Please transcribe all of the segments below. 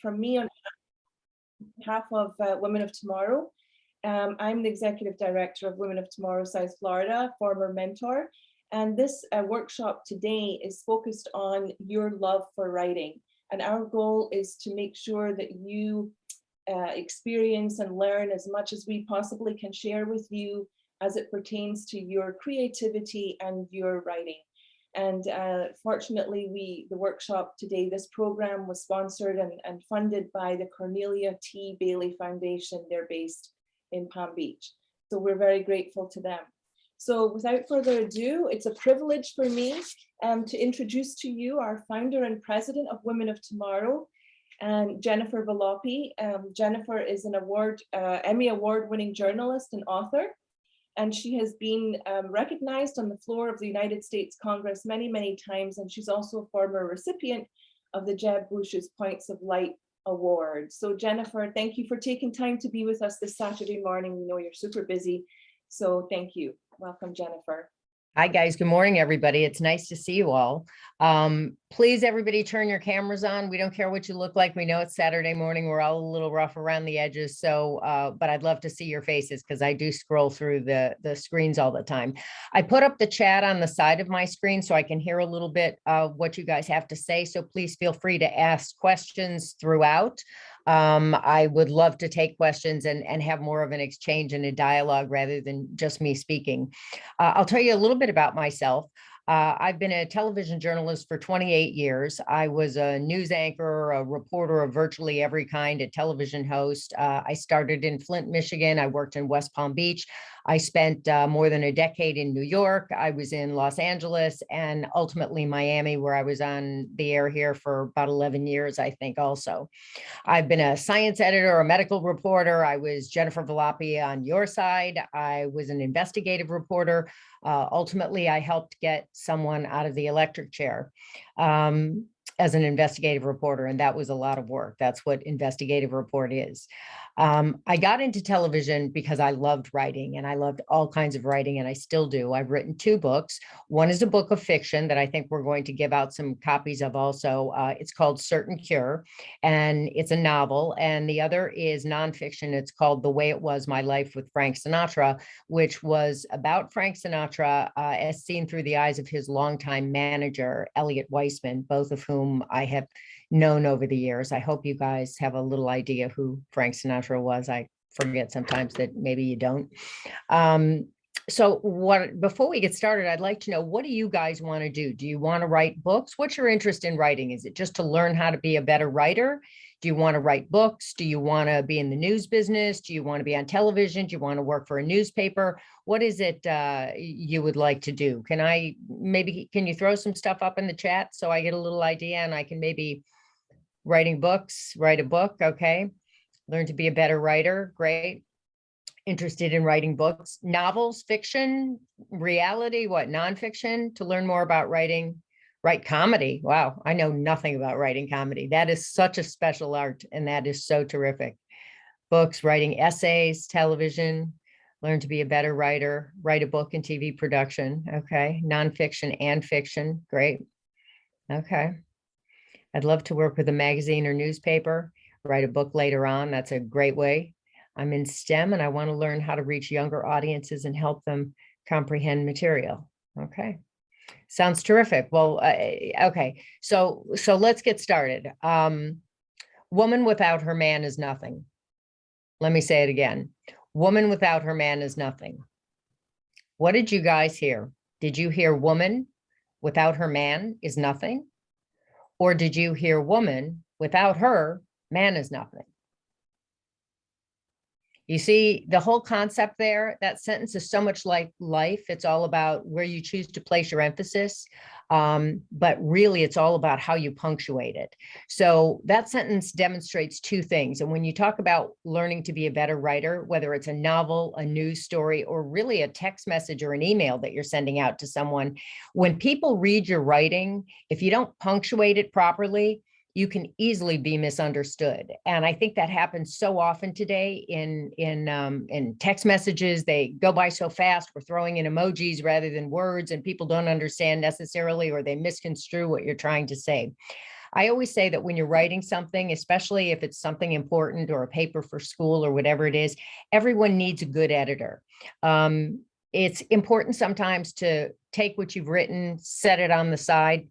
from me on behalf of Women of Tomorrow. I'm the Executive Director of Women of Tomorrow South Florida, former mentor. And this workshop today is focused on your love for writing. And our goal is to make sure that you experience and learn as much as we possibly can share with you as it pertains to your creativity and your writing. And fortunately, the workshop today, this program was sponsored and funded by the Cornelia T. Bailey Foundation. They're based in Palm Beach. So we're very grateful to them. So without further ado, it's a privilege for me to introduce to you our founder and president of Women of Tomorrow, and Jennifer Valoppi. Jennifer is an Emmy Award-winning journalist and author, and she has been recognized on the floor of the United States Congress many, many times, and she's also a former recipient of the Jeb Bush's Points of Light Award. So Jennifer, thank you for taking time to be with us this Saturday morning. We know you're super busy, so thank you. Welcome, Jennifer. Hi, guys. Good morning, everybody. It's nice to see you all. Please, everybody, turn your cameras on. We don't care what you look like. We know it's Saturday morning. We're all a little rough around the edges. So, but I'd love to see your faces because I do scroll through the screens all the time. I put up the chat on the side of my screen so I can hear a little bit of what you guys have to say. So please feel free to ask questions throughout. I would love to take questions and have more of an exchange and a dialogue rather than just me speaking. I'll tell you a little bit about myself. I've been a television journalist for 28 years. I was a news anchor, a reporter of virtually every kind, a television host. I started in Flint, Michigan. I worked in West Palm Beach. I spent more than a decade in New York. I was in Los Angeles and ultimately Miami, where I was on the air here for about 11 years, I think also. I've been a science editor, a medical reporter. I was Jennifer Valoppi on your side. I was an investigative reporter. Ultimately, I helped get someone out of the electric chair as an investigative reporter, and that was a lot of work. That's what investigative report is. I got into television because I loved writing, and I loved all kinds of writing, and I still do. I've written 2 books. One is a book of fiction that I think we're going to give out some copies of also. It's called Certain Cure, and it's a novel. And the other is nonfiction. It's called The Way It Was, My Life with Frank Sinatra, which was about Frank Sinatra as seen through the eyes of his longtime manager, Elliot Weissman, both of whom I have known over the years. I hope you guys have a little idea who Frank Sinatra was. I forget sometimes that maybe you don't. Before we get started, I'd like to know, what do you guys want to do? Do you want to write books? What's your interest in writing? Is it just to learn how to be a better writer? Do you want to write books? Do you want to be in the news business? Do you want to be on television? Do you want to work for a newspaper? What is it you would like to do? Can you throw some stuff up in the chat so I get a little idea and I can maybe write a book? Okay. Learn to be a better writer. Great. Interested in writing books, novels, fiction, reality, nonfiction, to learn more about writing. Write comedy. Wow, I know nothing about writing comedy. That is such a special art, and that is so terrific. Books, writing essays, television, learn to be a better writer, write a book and TV production. Okay, nonfiction and fiction. Great. Okay. I'd love to work with a magazine or newspaper, write a book later on. That's a great way. I'm in STEM and I want to learn how to reach younger audiences and help them comprehend material. Okay. Sounds terrific. Well, okay. So let's get started. Woman without her man is nothing. Let me say it again. Woman without her man is nothing. What did you guys hear? Did you hear woman without her man is nothing? Or did you hear woman without her man is nothing? You see, the whole concept there, that sentence is so much like life. It's all about where you choose to place your emphasis. But really, it's all about how you punctuate it. So that sentence demonstrates 2 things. And when you talk about learning to be a better writer, whether it's a novel, a news story, or really a text message or an email that you're sending out to someone, when people read your writing, if you don't punctuate it properly, you can easily be misunderstood. And I think that happens so often today in text messages. They go by so fast. We're throwing in emojis rather than words, and people don't understand necessarily, or they misconstrue what you're trying to say. I always say that when you're writing something, especially if it's something important or a paper for school or whatever it is, everyone needs a good editor. It's important sometimes to take what you've written, set it on the side,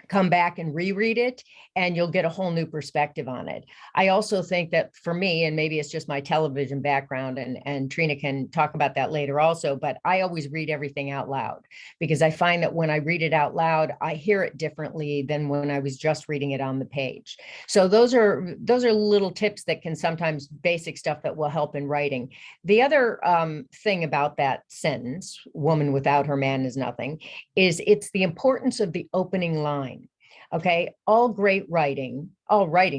come back and reread it, and you'll get a whole new perspective on it. I also think that for me, and maybe it's just my television background, and Trina can talk about that later also, but I always read everything out loud because I find that when I read it out loud, I hear it differently than when I was just reading it on the page. So those are little tips that can sometimes, basic stuff that will help in writing. The other thing about that sentence, woman without her man is nothing, is it's the importance of the opening line. Okay, all writing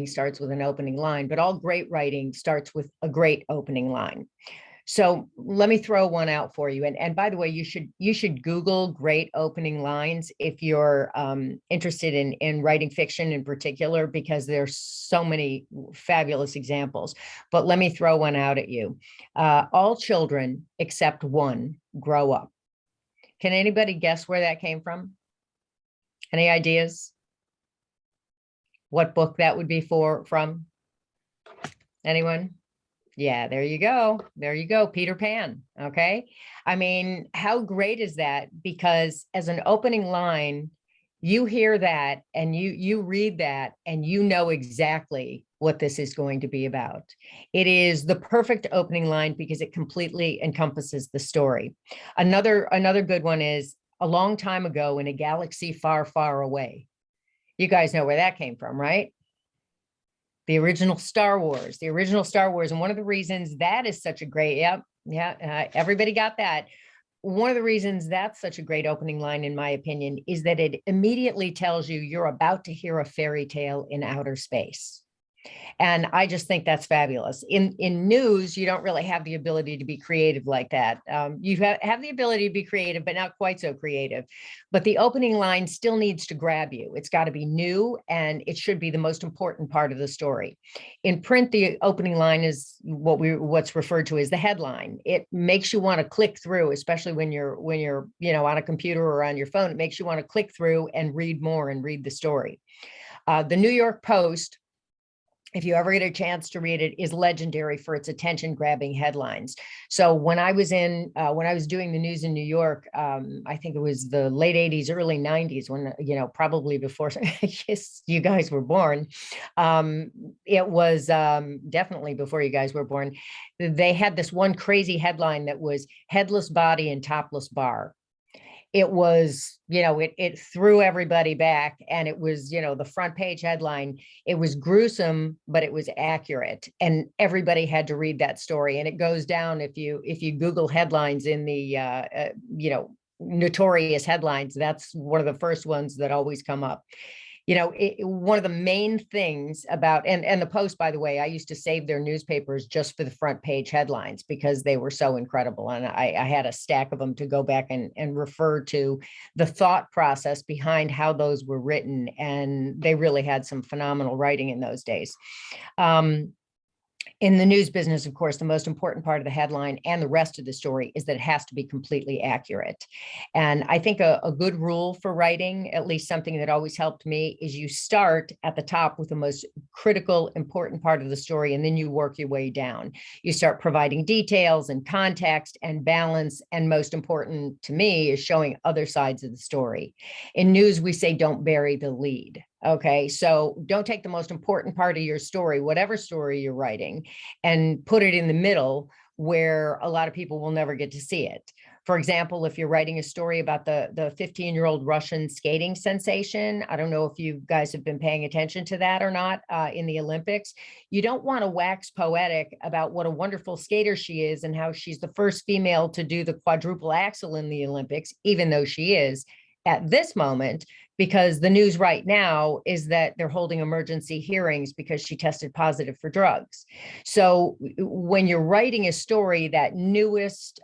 starts with an opening line, but all great writing starts with a great opening line. So let me throw one out for you. And by the way, you should Google great opening lines if you're interested in writing fiction in particular, because there's so many fabulous examples. But let me throw one out at you. All children except one grow up. Can anybody guess where that came from? Any ideas? What book that would be from? Anyone? Yeah, there you go. There you go. Peter Pan. Okay. I mean, how great is that? Because as an opening line, you hear that and you read that and you know exactly what this is going to be about. It is the perfect opening line because it completely encompasses the story. Another good one is a long time ago in a galaxy far, far away. You guys know where that came from, right? The original Star Wars. And one of the reasons that is such a great, everybody got that. One of the reasons that's such a great opening line, in my opinion, is that it immediately tells you you're about to hear a fairy tale in outer space. And I just think that's fabulous. In news, you don't really have the ability to be creative like that. You have the ability to be creative, but not quite so creative. But the opening line still needs to grab you. It's got to be new, and it should be the most important part of the story. In print, the opening line is what's referred to as the headline. It makes you want to click through, especially when you're on a computer or on your phone. It makes you want to click through and read more and read the story. The New York Post, if you ever get a chance to read it, is legendary for its attention-grabbing headlines. So when I was doing the news in New York, I think it was the late 80s, early 90s, when, probably before you guys were born. It was definitely before you guys were born. They had this one crazy headline that was headless body and topless bar. It was, it threw everybody back, and it was, the front page headline. It was gruesome, but it was accurate, and everybody had to read that story. And it goes down, if you Google headlines in the, notorious headlines, that's one of the first ones that always come up. One of the main things about, and the Post, by the way, I used to save their newspapers just for the front page headlines because they were so incredible. And I had a stack of them to go back and refer to the thought process behind how those were written. And they really had some phenomenal writing in those days. In the news business, of course, the most important part of the headline and the rest of the story is that it has to be completely accurate. And I think a good rule for writing, at least something that always helped me, is you start at the top with the most critical, important part of the story, and then you work your way down. You start providing details and context and balance, and most important to me is showing other sides of the story. In news, we say don't bury the lead. Okay, so don't take the most important part of your story, whatever story you're writing, and put it in the middle where a lot of people will never get to see it. For example, if you're writing a story about the 15-year-old Russian skating sensation, I don't know if you guys have been paying attention to that or not in the Olympics. You don't want to wax poetic about what a wonderful skater she is and how she's the first female to do the quadruple axel in the Olympics, even though she is at this moment, because the news right now is that they're holding emergency hearings because she tested positive for drugs. So when you're writing a story, that newest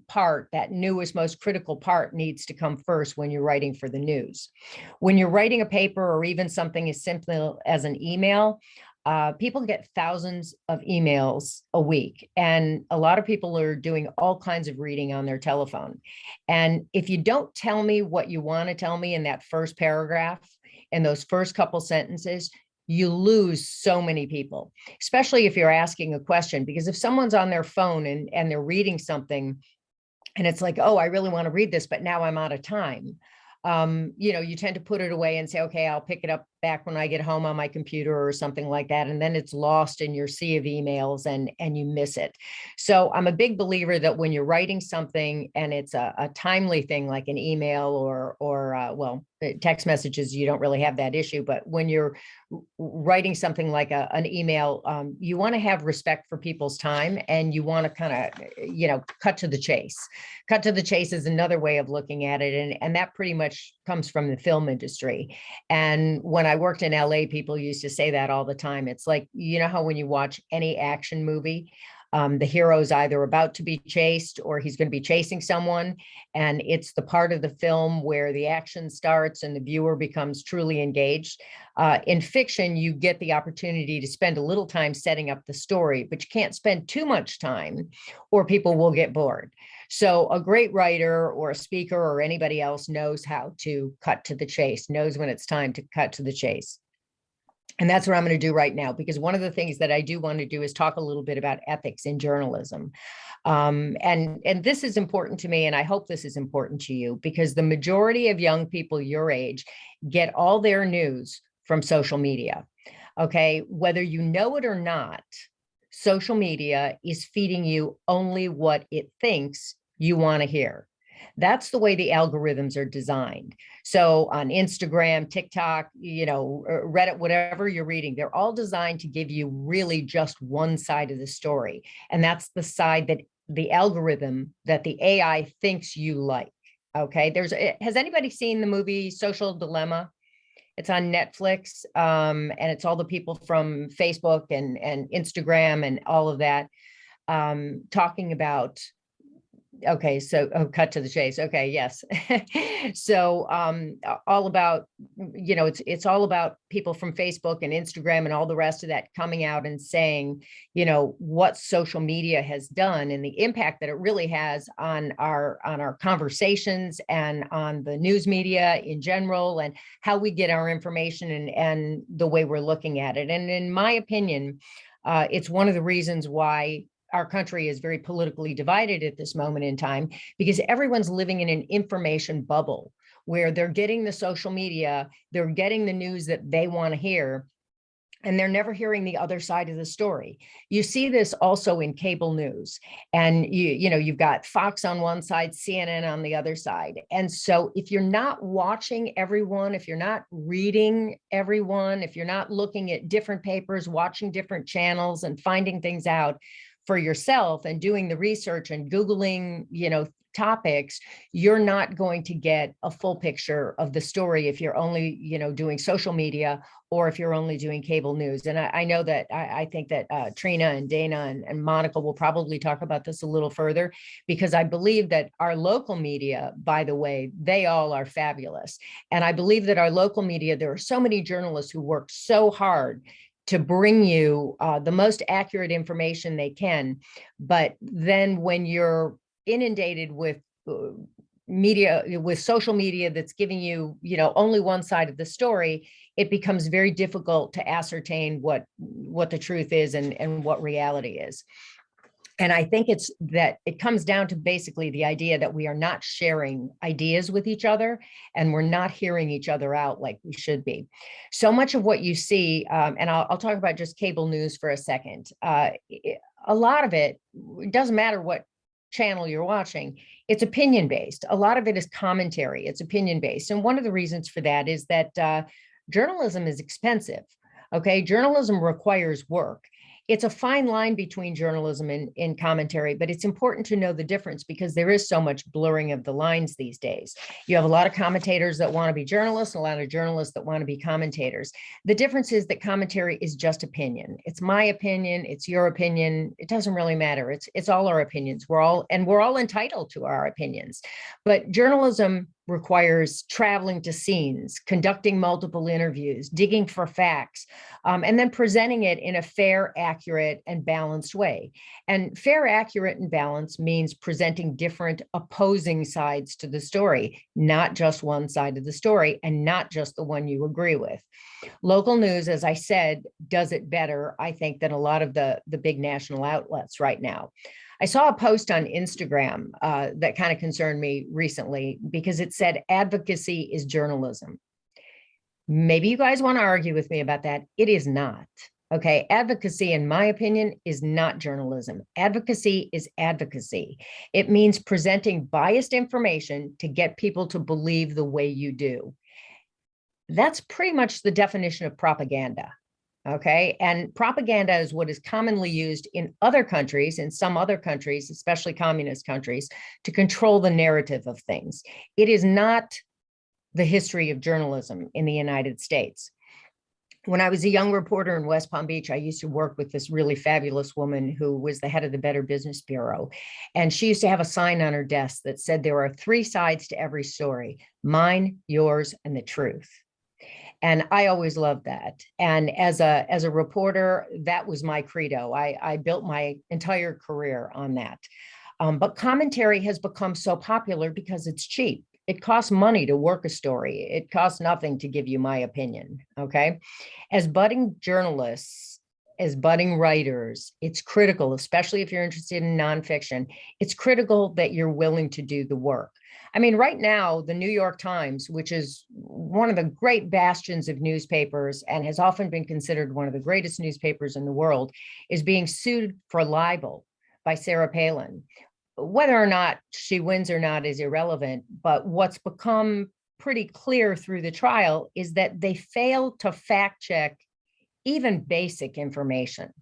part, that newest, most critical part needs to come first when you're writing for the news. When you're writing a paper or even something as simple as an email, people get thousands of emails a week, and a lot of people are doing all kinds of reading on their telephone. And if you don't tell me what you want to tell me in that first paragraph, in those first couple sentences, you lose so many people, especially if you're asking a question, because if someone's on their phone and they're reading something and it's like, oh, I really want to read this, but now I'm out of time. You tend to put it away and say, okay, I'll pick it up back when I get home on my computer or something like that. And then it's lost in your sea of emails and you miss it. So I'm a big believer that when you're writing something and it's a timely thing, like an email or text messages, you don't really have that issue. But when you're writing something like an email, you want to have respect for people's time, and you want to kind of, cut to the chase. Cut to the chase is another way of looking at it. And that pretty much comes from the film industry. And when I worked in LA, people used to say that all the time. It's like, how when you watch any action movie, the hero's either about to be chased or he's going to be chasing someone. And it's the part of the film where the action starts and the viewer becomes truly engaged. In fiction, you get the opportunity to spend a little time setting up the story, but you can't spend too much time or people will get bored. So a great writer or a speaker or anybody else knows how to cut to the chase, knows when it's time to cut to the chase. And that's what I'm going to do right now, because one of the things that I do want to do is talk a little bit about ethics in journalism. And this is important to me, and I hope this is important to you, because the majority of young people your age get all their news from social media. Okay, whether you know it or not, social media is feeding you only what it thinks you want to hear. That's the way the algorithms are designed. So on Instagram, TikTok, Reddit, whatever you're reading, they're all designed to give you really just one side of the story. And that's the side that the algorithm, that the AI thinks you like. Okay. Has anybody seen the movie Social Dilemma? It's on Netflix. And it's all the people from Facebook and Instagram and all of that talking about. Okay, so cut to the chase. Okay, yes. So all about, it's all about people from Facebook and Instagram and all the rest of that coming out and saying, what social media has done and the impact that it really has on our conversations and on the news media in general, and how we get our information and the way we're looking at it. And in my opinion, it's one of the reasons why our country is very politically divided at this moment in time, because everyone's living in an information bubble where they're getting the social media, they're getting the news that they want to hear, and they're never hearing the other side of the story. You see this also in cable news, and you've got Fox on one side, CNN on the other side. And so if you're not watching everyone, if you're not reading everyone, if you're not looking at different papers, watching different channels and finding things out for yourself and doing the research and Googling, topics, you're not going to get a full picture of the story if you're only, doing social media or if you're only doing cable news. And I know that I think that Trina and Dana and Monica will probably talk about this a little further, because I believe that our local media, by the way, they all are fabulous. And I believe that our local media, there are so many journalists who work so hard to bring you the most accurate information they can. But then when you're inundated with media, with social media that's giving you, only one side of the story, it becomes very difficult to ascertain what the truth is and what reality is. And I think it's that it comes down to basically the idea that we are not sharing ideas with each other, and we're not hearing each other out like we should be. So much of what you see, and I'll talk about just cable news for a second. A lot of it doesn't matter what channel you're watching, it's opinion based. A lot of it is commentary, it's opinion based. And one of the reasons for that is that journalism is expensive. Okay, journalism requires work. It's a fine line between journalism and commentary, but it's important to know the difference, because there is so much blurring of the lines these days. You have a lot of commentators that want to be journalists, and a lot of journalists that want to be commentators. The difference is that commentary is just opinion. It's my opinion, it's your opinion. It doesn't really matter. It's all our opinions. We're all entitled to our opinions. But journalism requires traveling to scenes, conducting multiple interviews, digging for facts, and then presenting it in a fair, accurate, and balanced way. And fair, accurate, and balanced means presenting different opposing sides to the story, not just one side of the story, and not just the one you agree with. Local news, as I said, does it better, I think, than a lot of the big national outlets right now. I saw a post on Instagram that kind of concerned me recently because it said advocacy is journalism. Maybe you guys want to argue with me about that. It is not. Okay. Advocacy, in my opinion, is not journalism. Advocacy is advocacy. It means presenting biased information to get people to believe the way you do. That's pretty much the definition of propaganda. Okay. And propaganda is what is commonly used in other countries, in some other countries, especially communist countries, to control the narrative of things. It is not the history of journalism in the United States. When I was a young reporter in West Palm Beach, I used to work with this really fabulous woman who was the head of the Better Business Bureau. And she used to have a sign on her desk that said there are 3 sides to every story: mine, yours, and the truth. And I always loved that. And as a reporter, that was my credo. I built my entire career on that. But commentary has become so popular because it's cheap. It costs money to work a story. It costs nothing to give you my opinion, okay? As budding journalists, as budding writers, it's critical, especially if you're interested in nonfiction, it's critical that you're willing to do the work. I mean, right now, the New York Times, which is one of the great bastions of newspapers and has often been considered one of the greatest newspapers in the world, is being sued for libel by Sarah Palin. Whether or not she wins or not is irrelevant, but what's become pretty clear through the trial is that they failed to fact check even basic information.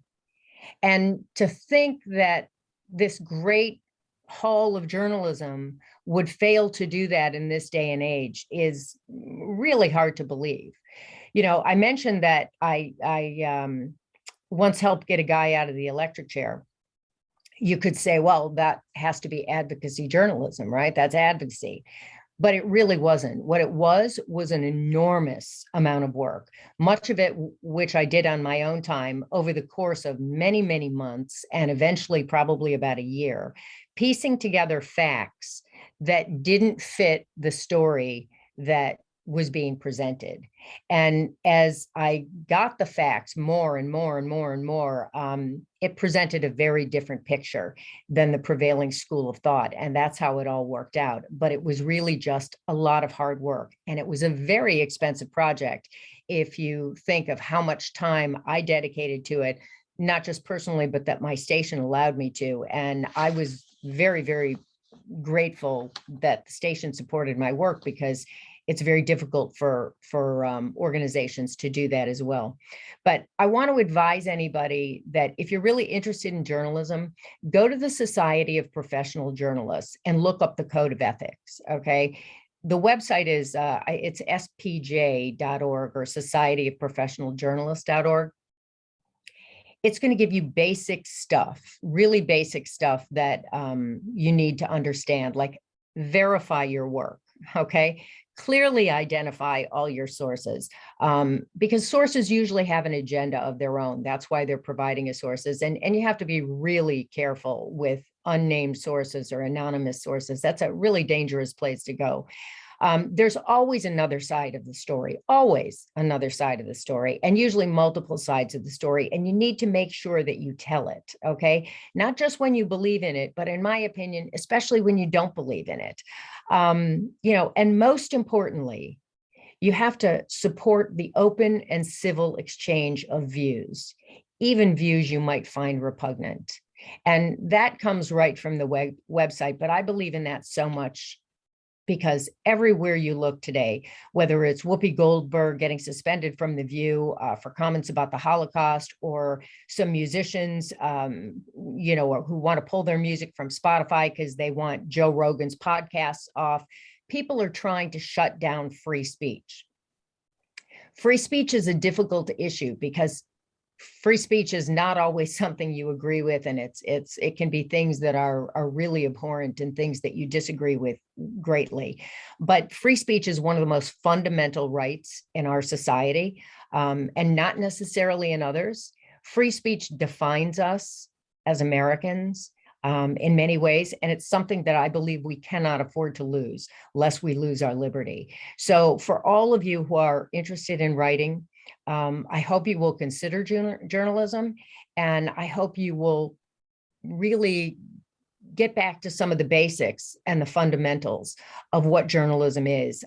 And to think that this great hall of journalism would fail to do that in this day and age is really hard to believe. You know, I mentioned that I once helped get a guy out of the electric chair. You could say, well, that has to be advocacy journalism, right? That's advocacy. But it really wasn't. What it was an enormous amount of work, much of it which I did on my own time over the course of many, many months, and eventually probably about a year, piecing together facts that didn't fit the story that was being presented. And as I got the facts more and more and more and more, it presented a very different picture than the prevailing school of thought. And that's how it all worked out. But it was really just a lot of hard work. And it was a very expensive project if you think of how much time I dedicated to it, not just personally, but that my station allowed me to. And I was very, very grateful that the station supported my work, because it's very difficult for organizations to do that as well. But I want to advise anybody that if you're really interested in journalism, go to the Society of Professional Journalists and look up the Code of Ethics, okay? The website is, it's spj.org or Society of Professional Journalists.org. It's going to give you basic stuff, really basic stuff that you need to understand, like verify your work, okay? Clearly identify all your sources, because sources usually have an agenda of their own. That's why they're providing a sources. And you have to be really careful with unnamed sources or anonymous sources. That's a really dangerous place to go. There's always another side of the story, always another side of the story, and usually multiple sides of the story. And you need to make sure that you tell it, okay? Not just when you believe in it, but in my opinion, especially when you don't believe in it. You know, and most importantly, you have to support the open and civil exchange of views, even views you might find repugnant. And that comes right from the website, but I believe in that so much, because everywhere you look today, whether it's Whoopi Goldberg getting suspended from The View for comments about the Holocaust, or some musicians, you know, who want to pull their music from Spotify because they want Joe Rogan's podcasts off, people are trying to shut down free speech. Free speech is a difficult issue because free speech is not always something you agree with, and it can be things that are really abhorrent and things that you disagree with greatly. But free speech is one of the most fundamental rights in our society, and not necessarily in others. Free speech defines us as Americans in many ways, and it's something that I believe we cannot afford to lose, lest we lose our liberty. So for all of you who are interested in writing, I hope you will consider journalism, and I hope you will really get back to some of the basics and the fundamentals of what journalism is,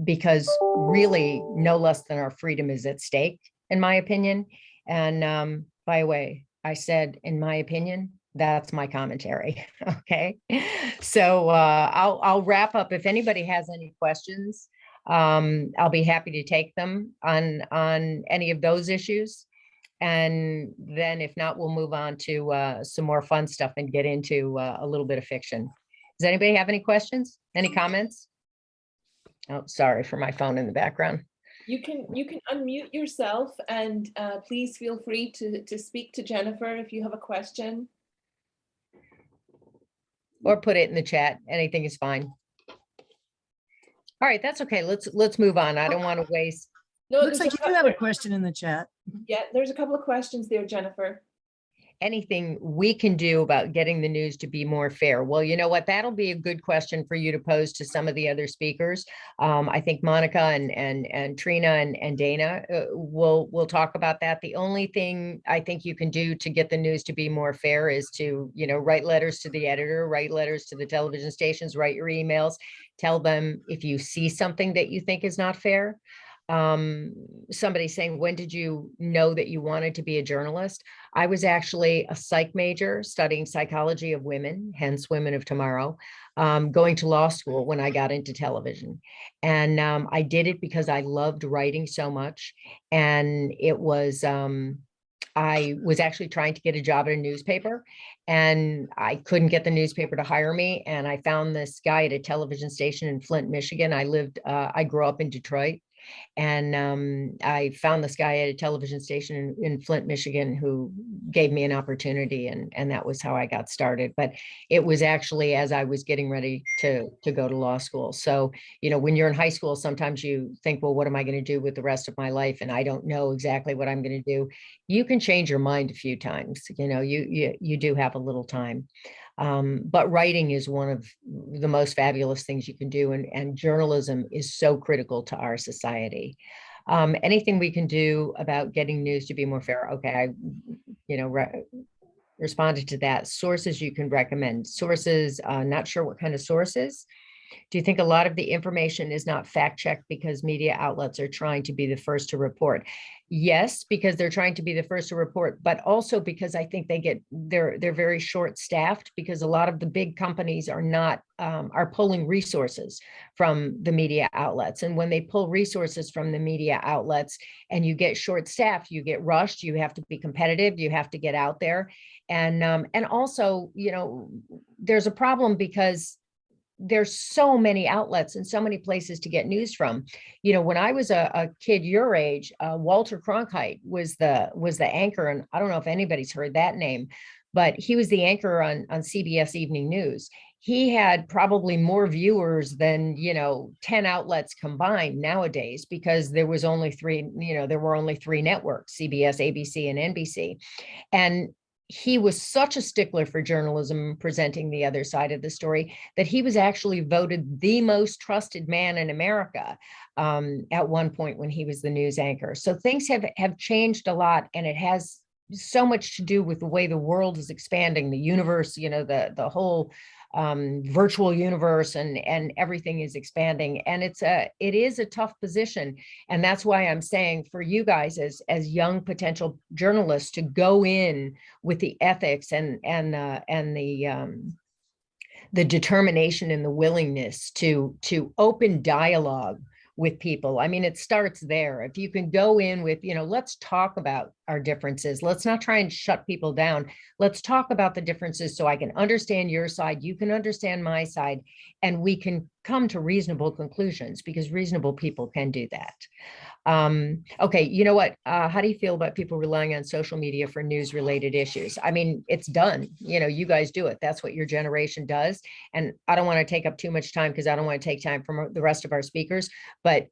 because really no less than our freedom is at stake, in my opinion. And by the way, I said, in my opinion, that's my commentary. Okay. So I'll wrap up. If anybody has any questions, I'll be happy to take them on any of those issues. And then if not, we'll move on to some more fun stuff and get into a little bit of fiction. Does anybody have any questions? Any comments? Oh, sorry for my phone in the background. You can unmute yourself, and please feel free to speak to Jennifer if you have a question. Or put it in the chat. Anything is fine. All right, that's okay. Let's move on. I don't want to waste. No, Looks like you do have a question in the chat. Yeah, there's a couple of questions there, Jennifer. Anything we can do about getting the news to be more fair? Well, you know what? That'll be a good question for you to pose to some of the other speakers. I think Monica and Trina and Dana will talk about that. The only thing I think you can do to get the news to be more fair is to, write letters to the editor, write letters to the television stations, write your emails, tell them if you see something that you think is not fair. Somebody saying, when did you know that you wanted to be a journalist? I was actually a psych major studying psychology of women, hence Women of Tomorrow, going to law school when I got into television. And I did it because I loved writing so much. And it was, I was actually trying to get a job at a newspaper, and I couldn't get the newspaper to hire me. And I found this guy at a television station in Flint, Michigan. I grew up in Detroit. And I found this guy at a television station in Flint, Michigan, who gave me an opportunity, and that was how I got started. But it was actually as I was getting ready to go to law school. So, when you're in high school, sometimes you think, well, what am I going to do with the rest of my life? And I don't know exactly what I'm going to do. You can change your mind a few times. You do have a little time. But writing is one of the most fabulous things you can do. And journalism is so critical to our society. Anything we can do about getting news to be more fair. Okay, I, responded to that. Sources you can recommend. Sources, not sure what kind of sources. Do you think a lot of the information is not fact-checked because media outlets are trying to be the first to report? Yes, because they're trying to be the first to report, but also because I think they're very short-staffed, because a lot of the big companies are pulling resources from the media outlets. And when they pull resources from the media outlets and you get short-staffed, you get rushed, you have to be competitive, you have to get out there. And also, there's a problem because there's so many outlets and so many places to get news from. When I was a kid your age, Walter Cronkite was the anchor, and I don't know if anybody's heard that name, but he was the anchor on CBS Evening News. He had probably more viewers than 10 outlets combined nowadays, because there were only three networks: CBS, ABC, and NBC. And he was such a stickler for journalism, presenting the other side of the story, that he was actually voted the most trusted man in America at one point when he was the news anchor. So things have changed a lot, and it has so much to do with the way the world is expanding, the universe, the whole virtual universe, and everything is expanding. And it is a tough position. And that's why I'm saying, for you guys as young potential journalists, to go in with the ethics and the determination and the willingness to open dialogue with people. I mean, it starts there. If you can go in with, let's talk about our differences. Let's not try and shut people down. Let's talk about the differences so I can understand your side, you can understand my side, and we can come to reasonable conclusions, because reasonable people can do that. Okay, you know what? How do you feel about people relying on social media for news related issues? I mean, it's done. You know, you guys do it. That's what your generation does. And I don't want to take up too much time because I don't want to take time from the rest of our speakers, but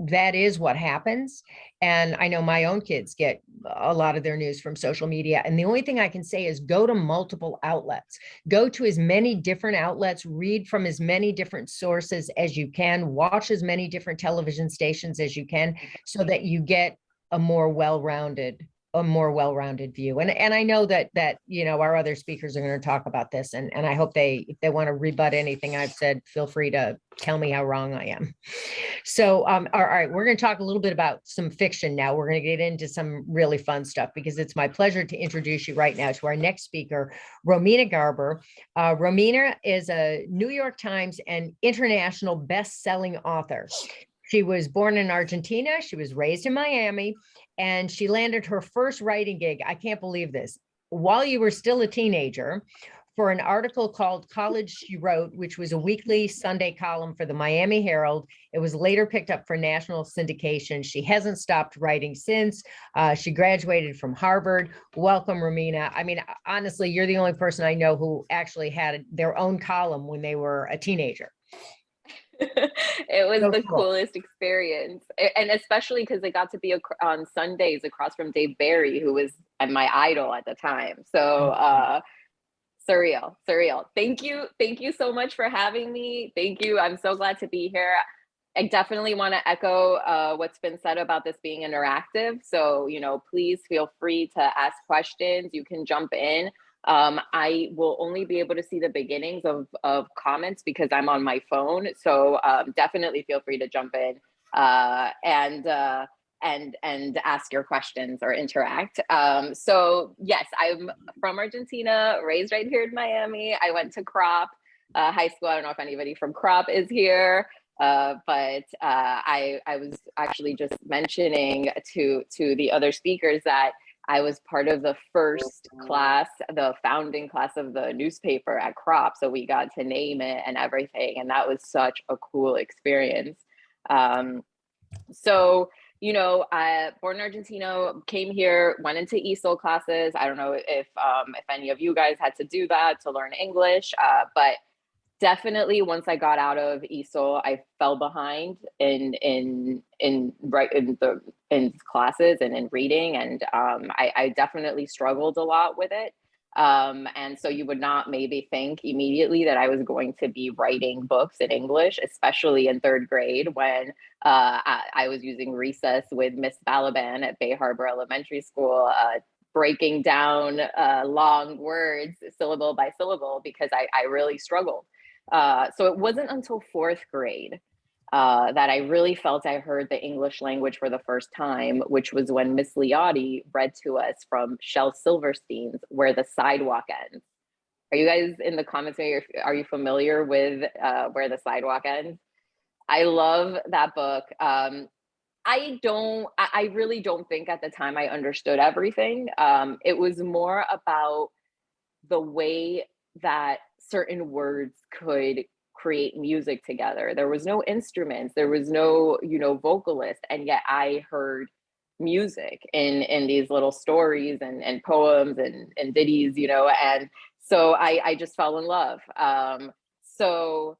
that is what happens. And I know my own kids get a lot of their news from social media. And the only thing I can say is go to multiple outlets, go to as many different outlets, read from as many different sources as you can, watch as many different television stations as you can, so that you get a more well-rounded view. And I know that you know, our other speakers are going to talk about this, and I hope if they want to rebut anything I've said, feel free to tell me how wrong I am. So all right, we're going to talk a little bit about some fiction now. We're going to get into some really fun stuff, because it's my pleasure to introduce you right now to our next speaker, Romina Garber. Romina is a New York Times and international best-selling author. She was born in Argentina. She was raised in Miami, and she landed her first writing gig, I can't believe this, while you were still a teenager, for an article called College She Wrote, which was a weekly Sunday column for the Miami Herald. It was later picked up for national syndication. She hasn't stopped writing since. She graduated from Harvard. Welcome, Romina. I mean, honestly, you're the only person I know who actually had their own column when they were a teenager. It was So the cool. coolest experience, and especially because I got to be on Sundays across from Dave Barry, who was my idol at the time. So surreal. Thank you so much for having me. Thank you. I'm so glad to be here. I definitely want to echo what's been said about this being interactive. So, you know, please feel free to ask questions. You can jump in. I will only be able to see the beginnings of comments because I'm on my phone. So definitely feel free to jump in and ask your questions or interact. So yes, I'm from Argentina, raised right here in Miami. I went to Crop High School. I don't know if anybody from Crop is here. But I was actually just mentioning to the other speakers that I was part of the first class, the founding class of the newspaper at Crop. So we got to name it and everything. And that was such a cool experience. So, you know, born in Argentina, came here, went into ESOL classes. I don't know if any of you guys had to do that to learn English, but definitely once I got out of ESOL, I fell behind in classes and in reading, and I definitely struggled a lot with it. And so you would not maybe think immediately that I was going to be writing books in English, especially in third grade when I was using recess with Miss Balaban at Bay Harbor Elementary School, breaking down long words syllable by syllable because I really struggled. So it wasn't until fourth grade that I really felt I heard the English language for the first time, which was when Miss Liotti read to us from Shel Silverstein's Where the Sidewalk Ends. Are you guys in the comments? Are you familiar with Where the Sidewalk Ends? I love that book. I really don't think at the time I understood everything. It was more about the way that certain words could create music together. There was no instruments, there was no, you know, vocalist, and yet I heard music in these little stories and poems and ditties, you know, and so I just fell in love. So,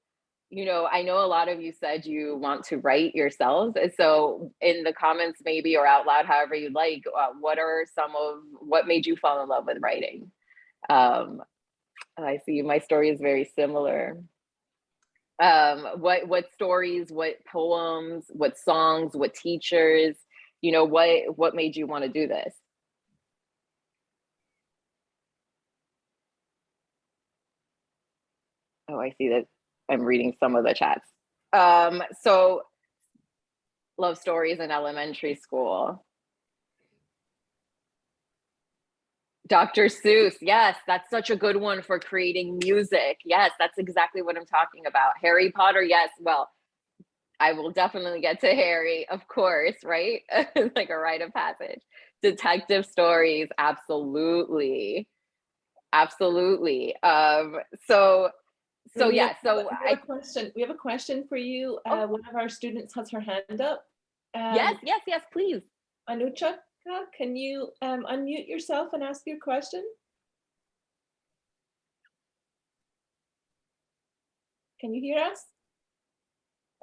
you know, I know a lot of you said you want to write yourselves. So in the comments maybe, or out loud, however you like, what made you fall in love with writing? I see my story is very similar. What stories, what poems, what songs, what teachers, you know, what made you want to do this? Oh, I see that I'm reading some of the chats. So love stories in elementary school. Dr. Seuss, yes, that's such a good one for creating music. Yes, that's exactly what I'm talking about. Harry Potter, yes, well, I will definitely get to Harry, of course, right? Like a rite of passage. Detective stories, absolutely. Absolutely. So yeah, so we have a question for you. One of our students has her hand up. Yes, please. Anucha, can you unmute yourself and ask your question? Can you hear us?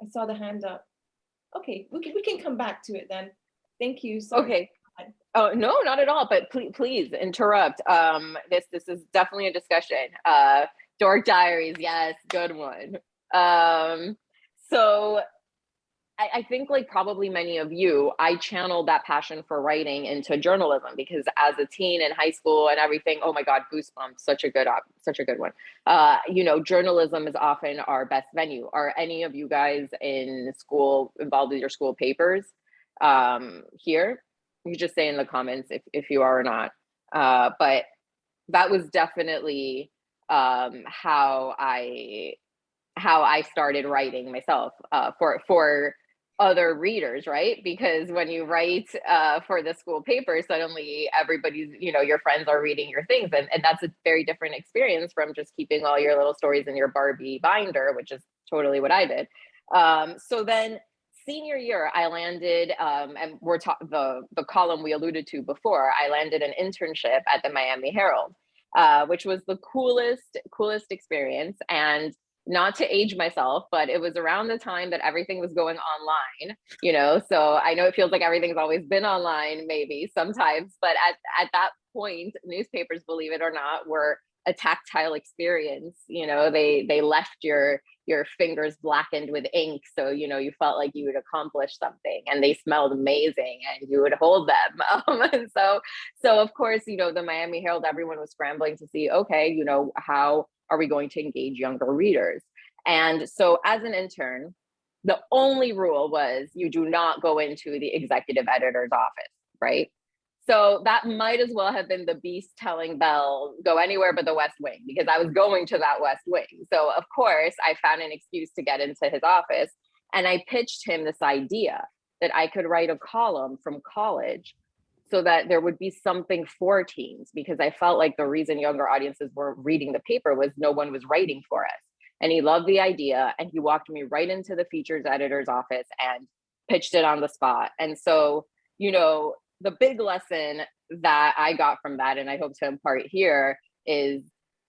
I saw the hand up. Okay, we can come back to it then. Thank you. Sorry. Okay. Oh, no, not at all. But please interrupt. This is definitely a discussion. Dork Diaries, yes, good one. So I think, like probably many of you, I channeled that passion for writing into journalism, because as a teen in high school and everything, oh my God, goosebumps, such a good one. You know, journalism is often our best venue. Are any of you guys in school involved with your school papers here? You just say in the comments if you are or not. But that was definitely how I started writing myself for other readers, right? Because when you write for the school paper, suddenly everybody's, you know, your friends are reading your things. And that's a very different experience from just keeping all your little stories in your Barbie binder, which is totally what I did. So then senior year, I landed, and we're the column we alluded to before, I landed an internship at the Miami Herald, which was the coolest experience. And not to age myself, but it was around the time that everything was going online, you know? So I know it feels like everything's always been online, maybe sometimes, but at that point, newspapers, believe it or not, were a tactile experience. You know, they left your fingers blackened with ink, so you know you felt like you had accomplished something, and they smelled amazing, and you would hold them. And so of course, you know, the Miami Herald, everyone was scrambling to see, okay, you know, how are we going to engage younger readers? And so as an intern, the only rule was you do not go into the executive editor's office, right? So that might as well have been the beast telling Belle, go anywhere but the West Wing, because I was going to that West Wing. So of course, I found an excuse to get into his office, and I pitched him this idea that I could write a column from college so that there would be something for teens, because I felt like the reason younger audiences were reading the paper was no one was writing for us. And he loved the idea, and he walked me right into the features editor's office and pitched it on the spot. And so, you know, the big lesson that I got from that, and I hope to impart here, is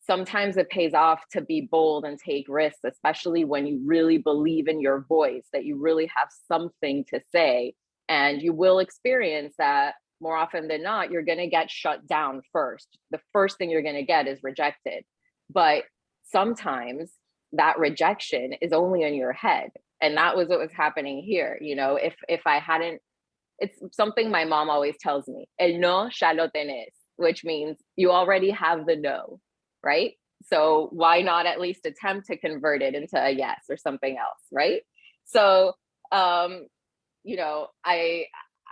sometimes it pays off to be bold and take risks, especially when you really believe in your voice, that you really have something to say. And you will experience that more often than not, you're going to get shut down first. The first thing you're going to get is rejected. But sometimes that rejection is only in your head. And that was what was happening here. You know, if I hadn't, it's something my mom always tells me, el no ya lo tenés, which means you already have the no, right? So why not at least attempt to convert it into a yes or something else, right? So, you know,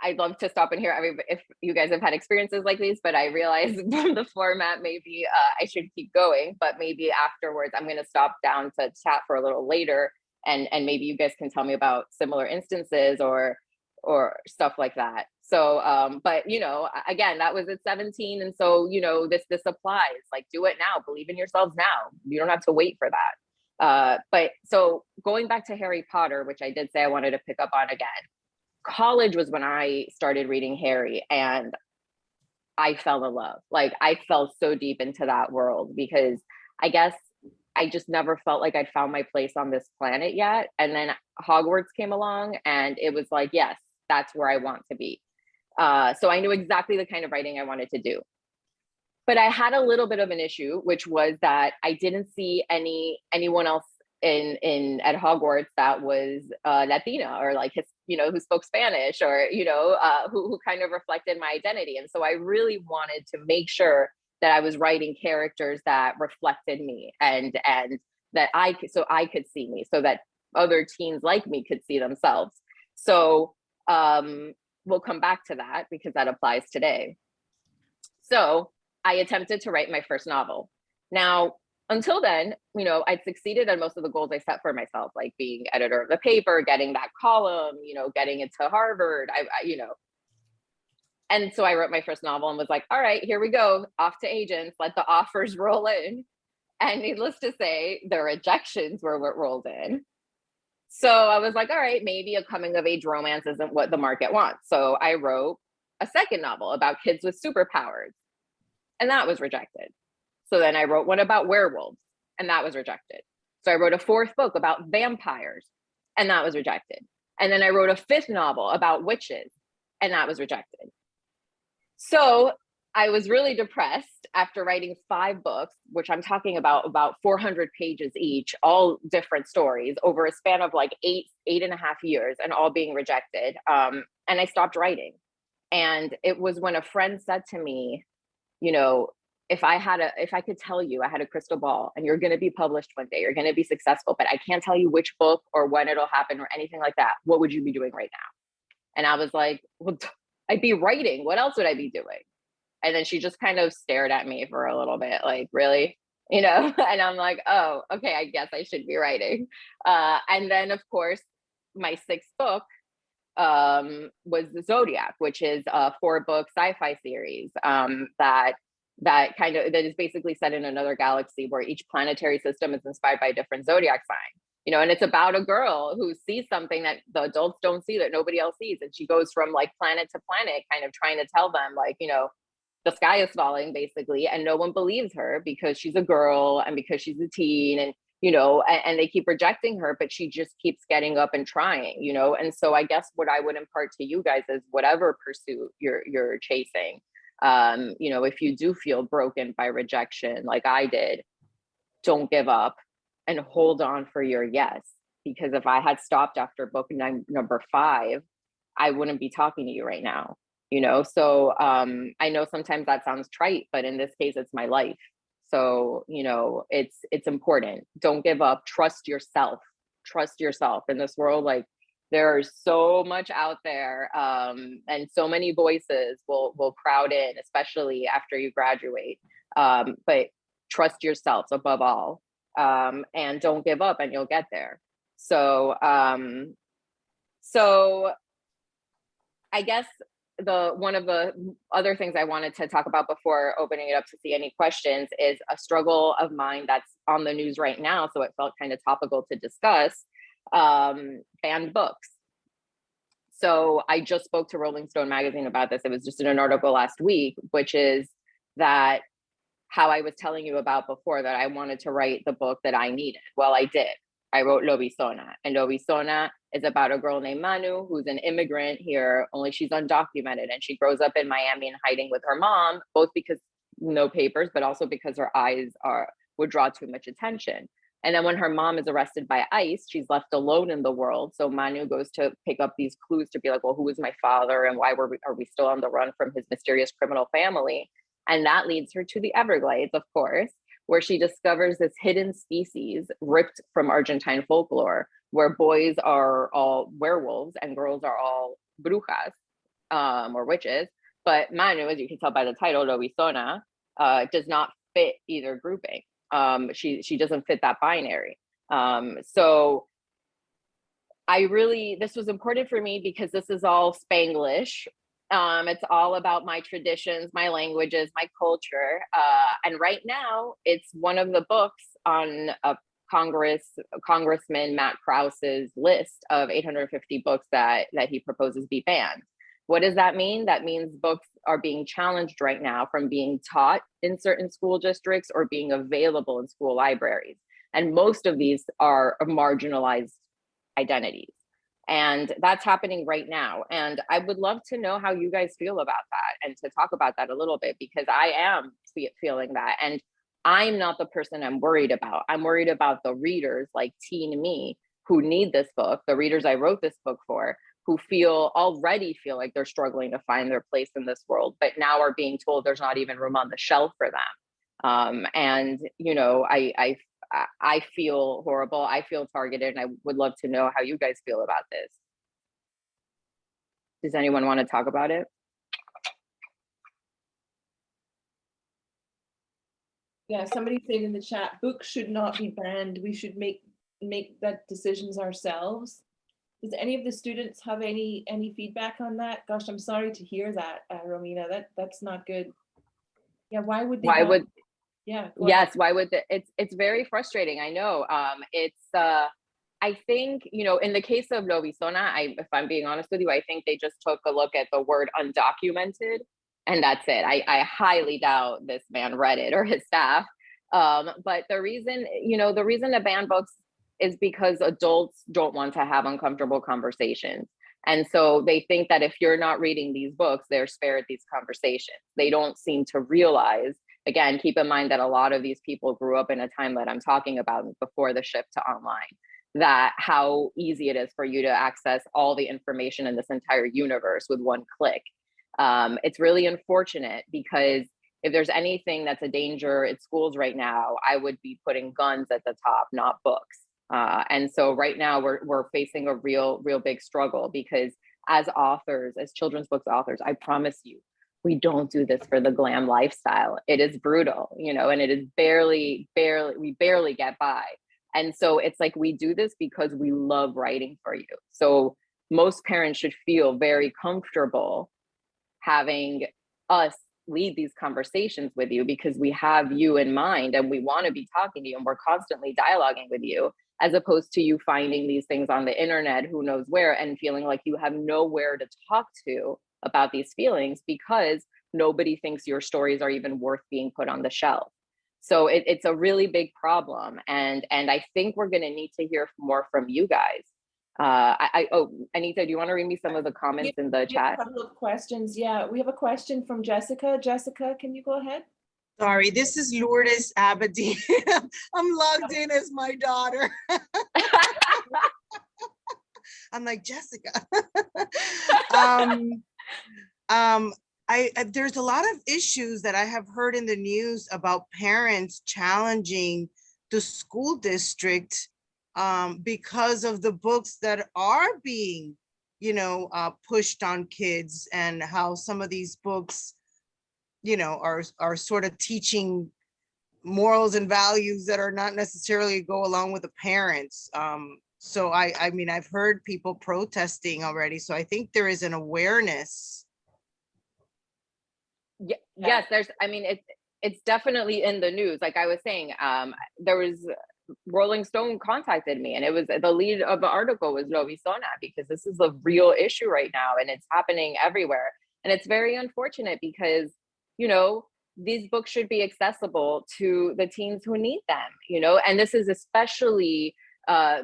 I'd love to stop and hear if you guys have had experiences like these, but I realize from the format, maybe I should keep going, but maybe afterwards I'm going to stop down to chat for a little later, and maybe you guys can tell me about similar instances or stuff like that. So, but you know, again, that was at 17. And so, you know, this applies, like, do it now, believe in yourselves now. You don't have to wait for that. But so going back to Harry Potter, which I did say I wanted to pick up on again, college was when I started reading Harry, and I fell in love. Like, I fell so deep into that world, because I guess I just never felt like I'd found my place on this planet yet. And then Hogwarts came along, and it was like, yes, that's where I want to be. So I knew exactly the kind of writing I wanted to do. But I had a little bit of an issue, which was that I didn't see anyone else at Hogwarts that was Latina, or like his, you know, who spoke Spanish, or, you know, who kind of reflected my identity. And so I really wanted to make sure that I was writing characters that reflected me, and that I could see me, so that other teens like me could see themselves. So we'll come back to that, because that applies today. So I attempted to write my first novel. Now, until then, you know, I'd succeeded at most of the goals I set for myself, like being editor of the paper, getting that column, you know, getting it to Harvard, you know. And so I wrote my first novel and was like, all right, here we go, off to agents, let the offers roll in. And needless to say, the rejections were what rolled in. So I was like, all right, maybe a coming of age romance isn't what the market wants. So I wrote a second novel about kids with superpowers, and that was rejected. So then I wrote one about werewolves, and that was rejected. So I wrote a fourth book about vampires, and that was rejected. And then I wrote a fifth novel about witches, and that was rejected. So I was really depressed after writing 5 books, which I'm talking about 400 pages each, all different stories over a span of like 8.5 years, and all being rejected. And I stopped writing. And it was when a friend said to me, you know, if I could tell you I had a crystal ball and you're going to be published one day, you're going to be successful, but I can't tell you which book or when it'll happen or anything like that, what would you be doing right now? And I was like, well, I'd be writing. What else would I be doing? And then she just kind of stared at me for a little bit, like, really? You know? And I'm like, oh, okay, I guess I should be writing. And then, of course, my 6th book was the Zodiac, which is a 4-book sci-fi series that is basically set in another galaxy where each planetary system is inspired by a different zodiac sign. You know, and it's about a girl who sees something that the adults don't see, that nobody else sees. And she goes from like planet to planet, kind of trying to tell them, like, you know, the sky is falling basically, and no one believes her because she's a girl and because she's a teen, and you know, and they keep rejecting her, but she just keeps getting up and trying, you know. And so I guess what I would impart to you guys is whatever pursuit you're chasing, you know, if you do feel broken by rejection like I did, don't give up and hold on for your yes. Because if I had stopped after book number 5, I wouldn't be talking to you right now, you know. So I know sometimes that sounds trite, but in this case, it's my life. So, you know, it's important. Don't give up. Trust yourself. Trust yourself in this world. Like, there's so much out there, and so many voices will crowd in, especially after you graduate. But trust yourselves above all, and don't give up, and you'll get there. So, so I guess one of the other things I wanted to talk about before opening it up to see any questions is a struggle of mine that's on the news right now. So it felt kind of topical to discuss, banned books. So I just spoke to Rolling Stone magazine about this. It was just in an article last week, which is that how I was telling you about before, that I wanted to write the book that I needed. Well, I did. I wrote Lobisona, and Lobisona is about a girl named Manu who's an immigrant here, only she's undocumented, and she grows up in Miami in hiding with her mom, both because no papers, but also because her eyes would draw too much attention. And then when her mom is arrested by ICE, she's left alone in the world. So Manu goes to pick up these clues to be like, well, who is my father, and why are we still on the run from his mysterious criminal family? And that leads her to the Everglades, of course, where she discovers this hidden species ripped from Argentine folklore, where boys are all werewolves and girls are all brujas, or witches. But Manu, as you can tell by the title, Lobisona, does not fit either grouping. She doesn't fit that binary. So this was important for me because this is all Spanglish. It's all about my traditions, my languages, my culture. And right now, it's one of the books on Congressman Matt Krause's list of 850 books that he proposes be banned. What does that mean? That means books are being challenged right now from being taught in certain school districts or being available in school libraries. And most of these are marginalized identities. And that's happening right now. And I would love to know how you guys feel about that and to talk about that a little bit, because I am feeling that. And I'm not the person I'm worried about. I'm worried about the readers like teen me who need this book, the readers I wrote this book for, who already feel like they're struggling to find their place in this world, but now are being told there's not even room on the shelf for them. And, you know, I feel horrible. I feel targeted, and I would love to know how you guys feel about this. Does anyone want to talk about it? Yeah, somebody said in the chat, books should not be banned. We should make that decisions ourselves. Does any of the students have any feedback on that? Gosh, I'm sorry to hear that, Romina. That's not good. Yeah, why would they? Yeah. Yes, why would it's very frustrating. I know. I think, you know, in the case of Lovisona, if I'm being honest with you, I think they just took a look at the word undocumented, and that's it. I highly doubt this man read it or his staff. But the reason, you know, the reason to ban books is because adults don't want to have uncomfortable conversations. And so they think that if you're not reading these books, they're spared these conversations. They don't seem to realize, again, keep in mind that a lot of these people grew up in a time that I'm talking about before the shift to online, that how easy it is for you to access all the information in this entire universe with one click. It's really unfortunate because if there's anything that's a danger at schools right now, I would be putting guns at the top, not books. And so right now we're facing a real big struggle because as authors, as children's books authors, I promise you, we don't do this for the glam lifestyle. It is brutal, you know, and it is we barely get by. And so it's like, we do this because we love writing for you. So most parents should feel very comfortable having us lead these conversations with you because we have you in mind and we want to be talking to you and we're constantly dialoguing with you, as opposed to you finding these things on the internet, who knows where, and feeling like you have nowhere to talk to about these feelings because nobody thinks your stories are even worth being put on the shelf. So it's a really big problem. And I think we're going to need to hear more from you guys. Anita, do you want to read me some of the comments in the chat? A couple of questions. Yeah, we have a question from Jessica. Jessica, can you go ahead? Sorry, this is Lourdes Abadi. I'm logged in as my daughter. I'm like, Jessica. There's a lot of issues that I have heard in the news about parents challenging the school district because of the books that are being, pushed on kids, and how some of these books, are sort of teaching morals and values that are not necessarily go along with the parents. So I mean, I've heard people protesting already. So I think there is an awareness. Yes, it's definitely in the news. Like I was saying, there was Rolling Stone contacted me, and it was the lead of the article was Lovisona, because this is a real issue right now and it's happening everywhere. And it's very unfortunate because, these books should be accessible to the teens who need them, and this is especially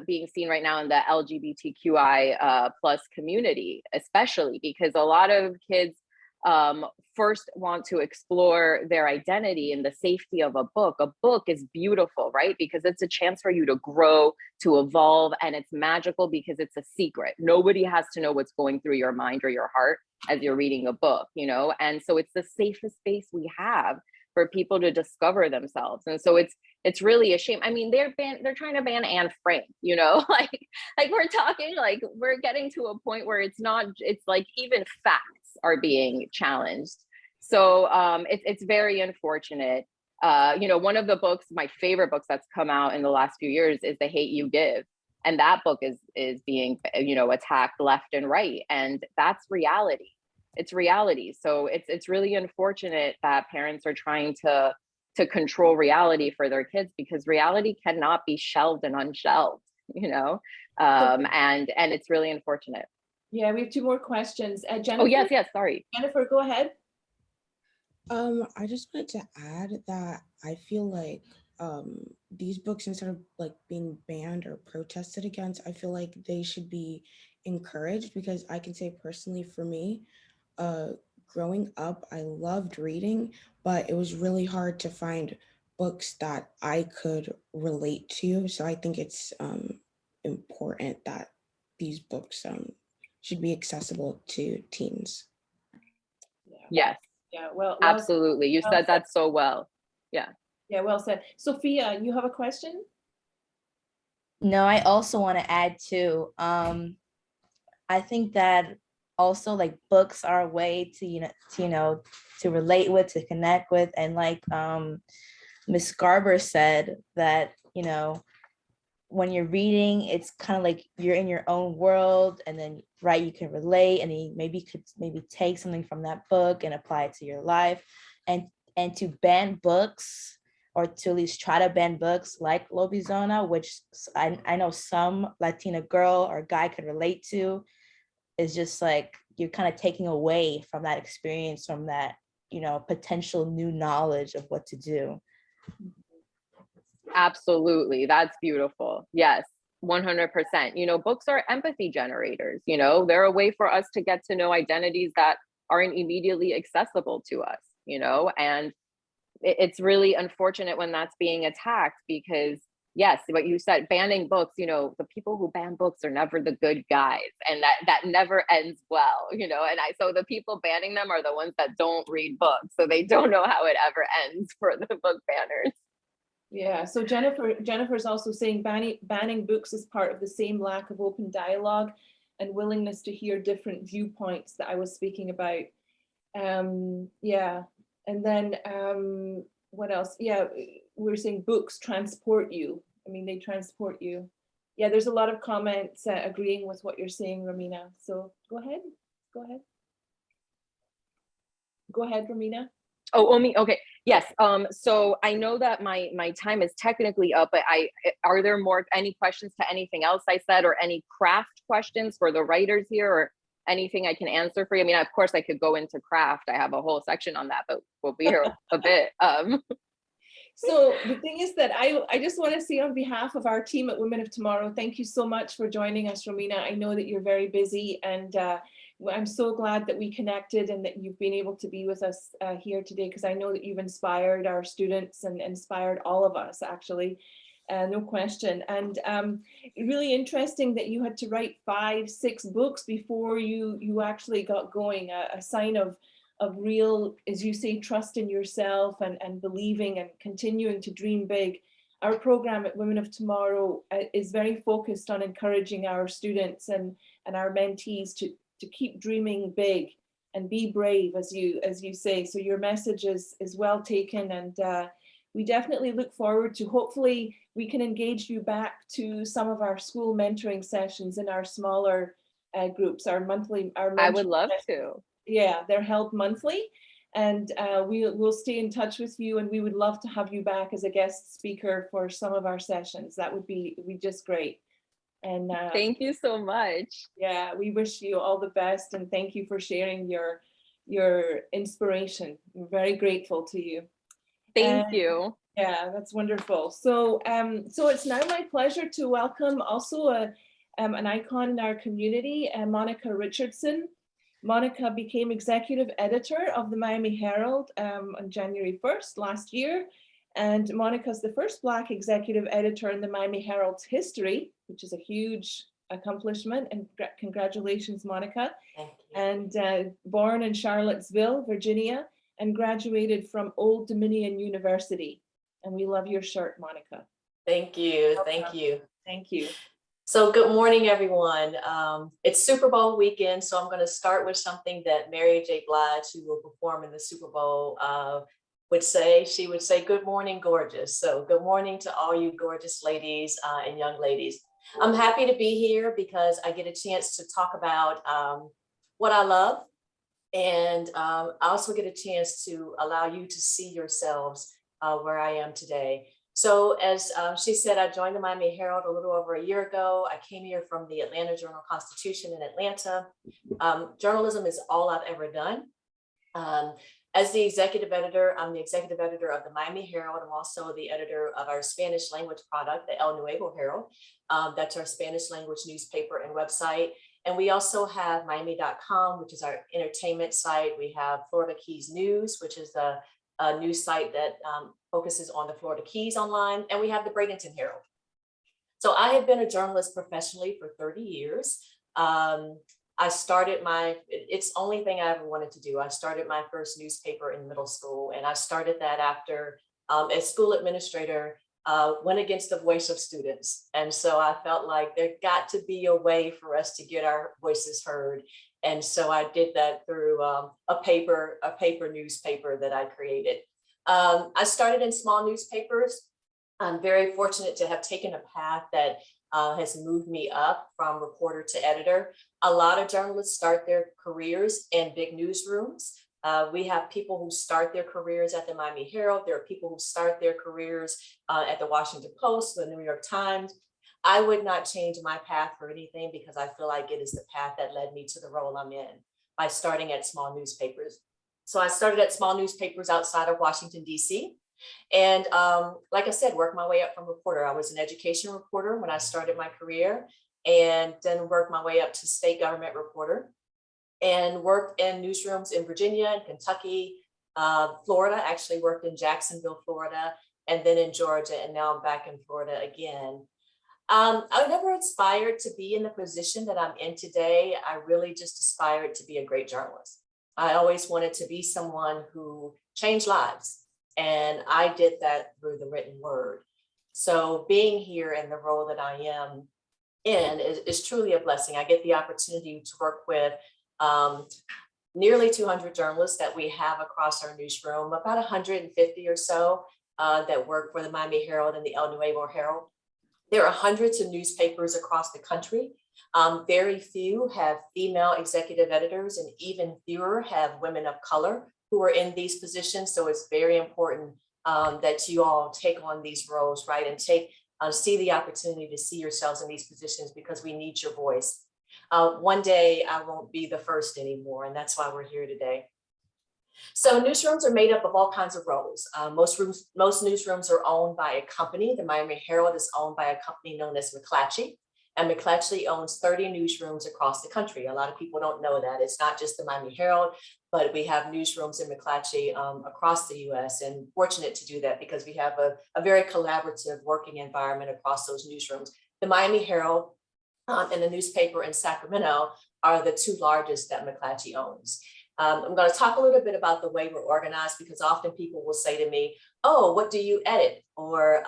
being seen right now in the LGBTQI plus community, especially because a lot of kids first want to explore their identity in the safety of a book. A book is beautiful, right? Because it's a chance for you to grow, to evolve, and it's magical because it's a secret. Nobody has to know what's going through your mind or your heart as you're reading a book, and so it's the safest space we have for people to discover themselves. And so it's really a shame. I mean, they're trying to ban Anne Frank, like we're talking, like we're getting to a point where it's like even facts are being challenged. So it's very unfortunate. One of the books, my favorite books that's come out in the last few years is The Hate You Give. And that book is being, attacked left and right. And that's reality. It's reality. So it's really unfortunate that parents are trying to control reality for their kids, because reality cannot be shelved and unshelved, and it's really unfortunate. Yeah, we have two more questions. Jennifer? Oh, yes, sorry. Jennifer, go ahead. I just wanted to add that I feel like these books, instead of like being banned or protested against, I feel like they should be encouraged, because I can say personally for me, growing up, I loved reading, but it was really hard to find books that I could relate to. So I think it's important that these books should be accessible to teens. Yes. Yeah, well, absolutely. You said that so well. Yeah. Yeah, well said. Sophia, you have a question? No, I also want to add too. I think that also, like, books are a way to to relate with, to connect with, and like Miss Garber said, that when you're reading, it's kind of like you're in your own world, and then you can relate, and you could take something from that book and apply it to your life. And to ban books, or to at least try to ban books like Lobizona, which I know some Latina girl or guy could relate to, is just like you're kind of taking away from that experience, from that, potential new knowledge of what to do. Absolutely. That's beautiful. Yes, 100%. Books are empathy generators. They're a way for us to get to know identities that aren't immediately accessible to us, and it's really unfortunate when that's being attacked, because yes, what you said, banning books, the people who ban books are never the good guys, and that never ends well, so the people banning them are the ones that don't read books, so they don't know how it ever ends for the book banners. Yeah, so Jennifer's also saying banning books is part of the same lack of open dialogue and willingness to hear different viewpoints that I was speaking about. Yeah, and then what else? Yeah, we're saying books transport you. I mean, they transport you. Yeah, there's a lot of comments agreeing with what you're saying, Romina. So go ahead, Romina. Oh, me. Okay. Yes. So I know that my time is technically up, but are there any questions to anything else I said, or any craft questions for the writers here, or anything I can answer for you? I mean, of course I could go into craft. I have a whole section on that, but we'll be here a bit. So the thing is that I just want to say, on behalf of our team at Women of Tomorrow, thank you so much for joining us, Romina. I know that you're very busy, and I'm so glad that we connected and that you've been able to be with us here today, because I know that you've inspired our students and inspired all of us, actually, no question. And really interesting that you had to write 5-6 books before you actually got going, a sign of real, as you say, trust in yourself and believing and continuing to dream big. Our program at Women of Tomorrow is very focused on encouraging our students and our mentees to keep dreaming big and be brave, as you say. So your message is well taken, and we definitely look forward to, hopefully we can engage you back to some of our school mentoring sessions in our smaller groups, our monthly. I would love to. Yeah, they're held monthly, and we'll stay in touch with you, and we would love to have you back as a guest speaker for some of our sessions. That would be just great. And thank you so much. Yeah, we wish you all the best, and thank you for sharing your inspiration. We're very grateful to you. Thank you. Yeah, that's wonderful. So so it's now my pleasure to welcome also an icon in our community, Monica Richardson. Monica became executive editor of the Miami Herald on January 1st last year. And Monica's the first Black executive editor in the Miami Herald's history, which is a huge accomplishment. And congratulations, Monica. Thank you. And born in Charlottesville, Virginia, and graduated from Old Dominion University. And we love your shirt, Monica. Thank you. Thank you. Thank you. So good morning, everyone. It's Super Bowl weekend, so I'm going to start with something that Mary J. Blige, who will perform in the Super Bowl, would say. She would say, "Good morning, gorgeous." So good morning to all you gorgeous ladies and young ladies. I'm happy to be here because I get a chance to talk about what I love, and I also get a chance to allow you to see yourselves where I am today. So as she said, I joined the Miami Herald a little over a year ago. I came here from the Atlanta Journal-Constitution in Atlanta. Journalism is all I've ever done. As the executive editor, I'm the executive editor of the Miami Herald. I'm also the editor of our Spanish language product, the El Nuevo Herald. That's our Spanish language newspaper and website. And we also have Miami.com, which is our entertainment site. We have Florida Keys News, which is a news site that focuses on the Florida Keys online. And we have the Bradenton Herald. So I have been a journalist professionally for 30 years. I started it's the only thing I ever wanted to do. I started my first newspaper in middle school, and I started that after, as school administrator, went against the voice of students. And so I felt like there got to be a way for us to get our voices heard. And so I did that through a paper newspaper that I created. I started in small newspapers. I'm very fortunate to have taken a path that has moved me up from reporter to editor. A lot of journalists start their careers in big newsrooms. We have people who start their careers at the Miami Herald. There are people who start their careers at the Washington Post, the New York Times. I would not change my path for anything because I feel like it is the path that led me to the role I'm in by starting at small newspapers. So I started at small newspapers outside of Washington, D.C. And like I said, worked my way up from reporter. I was an education reporter when I started my career, and then worked my way up to state government reporter, and worked in newsrooms in Virginia and Kentucky, Florida, actually worked in Jacksonville, Florida, and then in Georgia, and now I'm back in Florida again. I never aspired to be in the position that I'm in today. I really just aspired to be a great journalist. I always wanted to be someone who changed lives, and I did that through the written word. So being here in the role that I am in is truly a blessing. I get the opportunity to work with nearly 200 journalists that we have across our newsroom, about 150 or so that work for the Miami Herald and the El Nuevo Herald. There are hundreds of newspapers across the country. Very few have female executive editors, and even fewer have women of color who are in these positions. So it's very important that you all take on these roles, right? And see the opportunity to see yourselves in these positions, because we need your voice. One day I won't be the first anymore, and that's why we're here today. So newsrooms are made up of all kinds of roles. Most newsrooms are owned by a company. The Miami Herald is owned by a company known as McClatchy, and McClatchy owns 30 newsrooms across the country. A lot of people don't know that. It's not just the Miami Herald, but we have newsrooms in McClatchy across the US, and fortunate to do that because we have a very collaborative working environment across those newsrooms. The Miami Herald and the newspaper in Sacramento are the two largest that McClatchy owns. I'm going to talk a little bit about the way we're organized, because often people will say to me, oh, what do you edit? Or,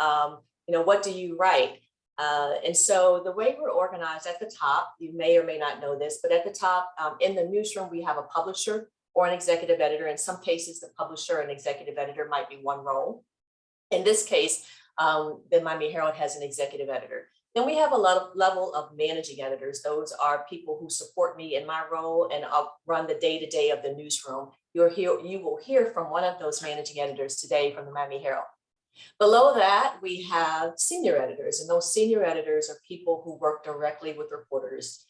what do you write? And so the way we're organized at the top, you may or may not know this, but at the top in the newsroom, we have a publisher or an executive editor. In some cases, the publisher and executive editor might be one role. In this case, the Miami Herald has an executive editor. Then we have a level of managing editors. Those are people who support me in my role, and I'll run the day-to-day of the newsroom. You will hear from one of those managing editors today from the Miami Herald. Below that, we have senior editors, and those senior editors are people who work directly with reporters.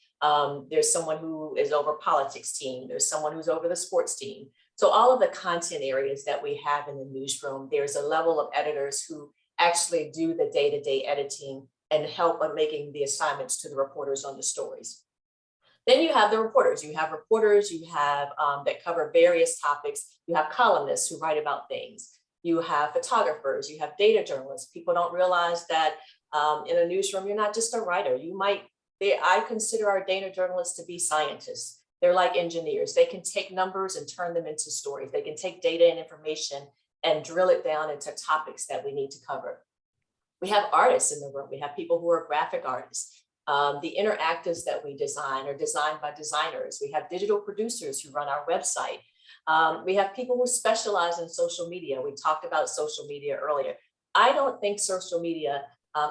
There's someone who is over politics team. There's someone who's over the sports team. So all of the content areas that we have in the newsroom, there's a level of editors who actually do the day-to-day editing and help on making the assignments to the reporters on the stories. Then you have the reporters. You have reporters, you have that cover various topics. You have columnists who write about things. You have photographers, you have data journalists. People don't realize that in a newsroom, you're not just a writer. I consider our data journalists to be scientists. They're like engineers. They can take numbers and turn them into stories. They can take data and information and drill it down into topics that we need to cover. We have artists in the room. We have people who are graphic artists. The interactives that we design are designed by designers. We have digital producers who run our website. We have people who specialize in social media. We talked about social media earlier. I don't think social media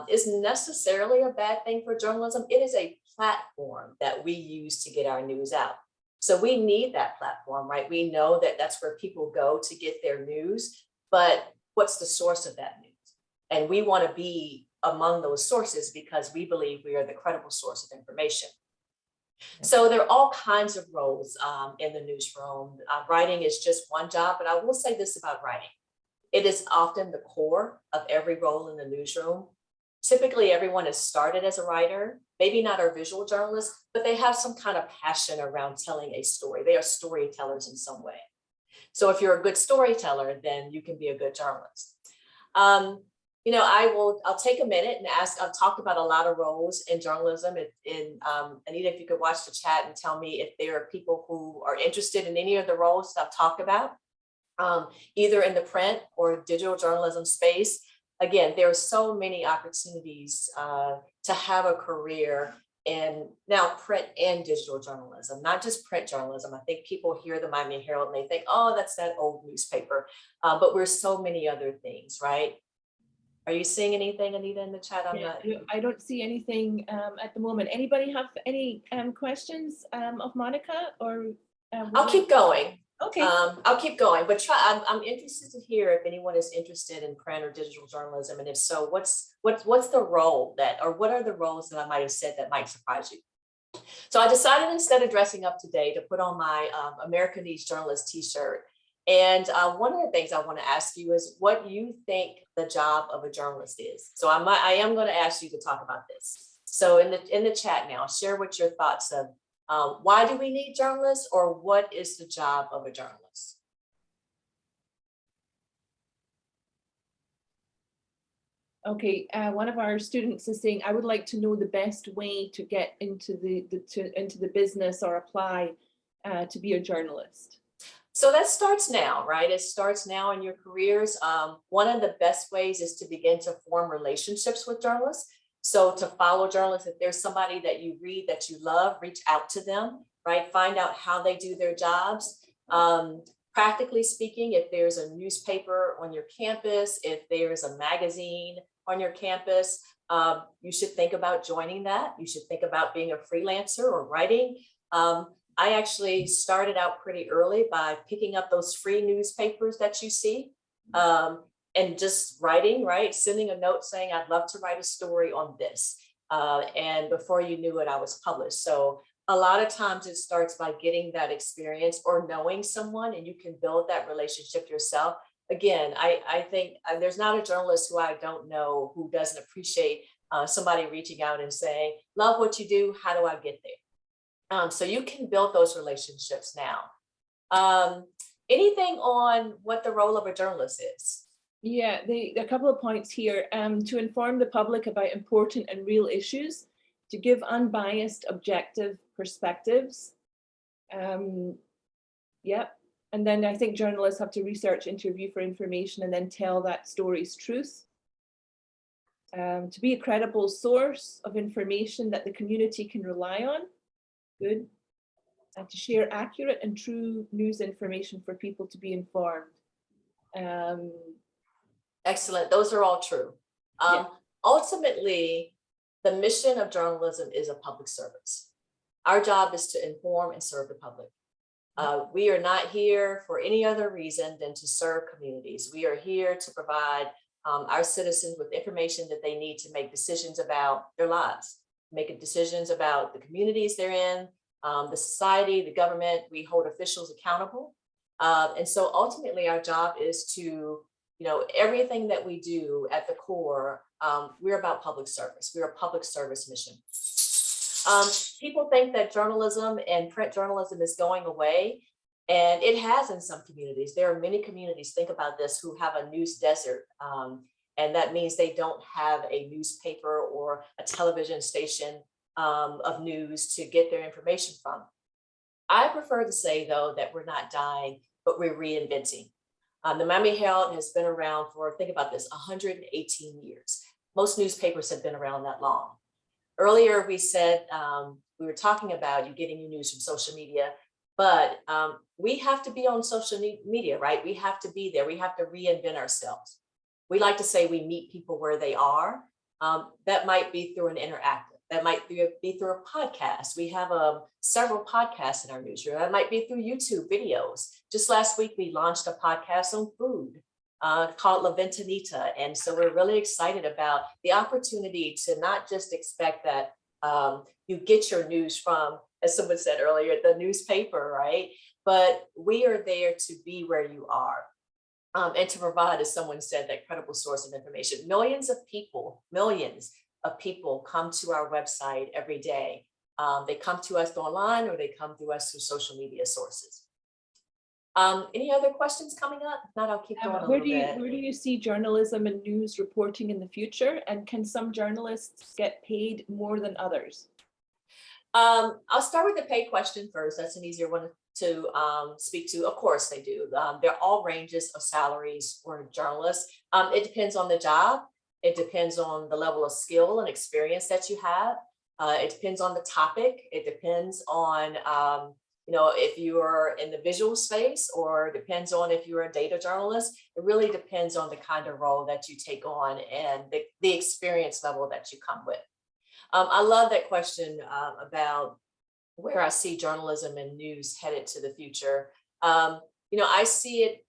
is necessarily a bad thing for journalism. It is a platform that we use to get our news out. So we need that platform, right? We know that that's where people go to get their news, but what's the source of that news? And we want to be among those sources because we believe we are the credible source of information. So there are all kinds of roles in the newsroom. Writing is just one job, but I will say this about writing. It is often the core of every role in the newsroom. Typically, everyone has started as a writer, maybe not our visual journalists, but they have some kind of passion around telling a story. They are storytellers in some way. So if you're a good storyteller, then you can be a good journalist. I'll take a minute and ask, I've talked about a lot of roles in journalism. Anita, if you could watch the chat and tell me if there are people who are interested in any of the roles that I've talked about, either in the print or digital journalism space. Again, there are so many opportunities to have a career in now print and digital journalism, not just print journalism. I think people hear the Miami Herald and they think, oh, that's that old newspaper, but we're so many other things, right? Are you seeing anything, Anita, in the chat? I don't see anything at the moment. Anybody have any questions of Monica? Or I'll keep going. Okay. I'll keep going, but I'm interested to hear if anyone is interested in print or digital journalism, and if so, what's the role that, or what are the roles that I might have said that might surprise you? So I decided, instead of dressing up today, to put on my American Needs Journalist t-shirt. And one of the things I want to ask you is what you think the job of a journalist is. So I am going to ask you to talk about this. So in the chat now, share what your thoughts of why do we need journalists, or what is the job of a journalist? Okay, one of our students is saying, I would like to know the best way to get into the business or apply to be a journalist. So that starts now, right? It starts now in your careers. One of the best ways is to begin to form relationships with journalists. So to follow journalists, if there's somebody that you read that you love, reach out to them, right? Find out how they do their jobs. Practically speaking, if there's a newspaper on your campus, if there's a magazine on your campus, you should think about joining that. You should think about being a freelancer or writing. I actually started out pretty early by picking up those free newspapers that you see and just writing, right? Sending a note saying, I'd love to write a story on this. And before you knew it, I was published. So a lot of times it starts by getting that experience or knowing someone, and you can build that relationship yourself. Again, I think there's not a journalist who I don't know who doesn't appreciate somebody reaching out and saying, love what you do, how do I get there? So you can build those relationships now. Anything on what the role of a journalist is? Yeah, a couple of points here. To inform the public about important and real issues, to give unbiased, objective perspectives. Yep. And then I think journalists have to research, interview for information, and then tell that story's truth. To be a credible source of information that the community can rely on. Good. And to share accurate and true news information for people to be informed. Excellent. Those are all true. Yeah. Ultimately, the mission of journalism is a public service. Our job is to inform and serve the public. We are not here for any other reason than to serve communities. We are here to provide our citizens with information that they need to make decisions about their lives, making decisions about the communities they're in, the society, the government. We hold officials accountable. And so ultimately our job is to, everything that we do at the core, we're about public service. We're a public service mission. People think that journalism and print journalism is going away, and it has in some communities. There are many communities, think about this, who have a news desert. And that means they don't have a newspaper or a television station of news to get their information from. I prefer to say, though, that we're not dying, but we're reinventing. The Miami Herald has been around for, think about this, 118 years. Most newspapers have been around that long. Earlier, we said, we were talking about you getting your news from social media, but we have to be on social media, right? We have to be there. We have to reinvent ourselves. We like to say we meet people where they are. That might be through an interactive. That might be through a podcast. We have several podcasts in our newsroom. That might be through YouTube videos. Just last week, we launched a podcast on food called La Ventanita. And so we're really excited about the opportunity to not just expect that you get your news from, as someone said earlier, the newspaper, right? But we are there to be where you are and to provide, as someone said, that credible source of information. Millions of people come to our website every day. They come to us online, or they come to us through social media sources. Any other questions coming up? If not, I'll keep going Where do you see journalism and news reporting in the future? And can some journalists get paid more than others? I'll start with the pay question first. That's an easier one to speak to. Of course they do. There are all ranges of salaries for journalists. It depends on the job. It depends on the level of skill and experience that you have. It depends on the topic. It depends on if you are in the visual space, or it depends on if you're a data journalist. It really depends on the kind of role that you take on and the experience level that you come with. I love that question about where I see journalism and news headed to the future. I see it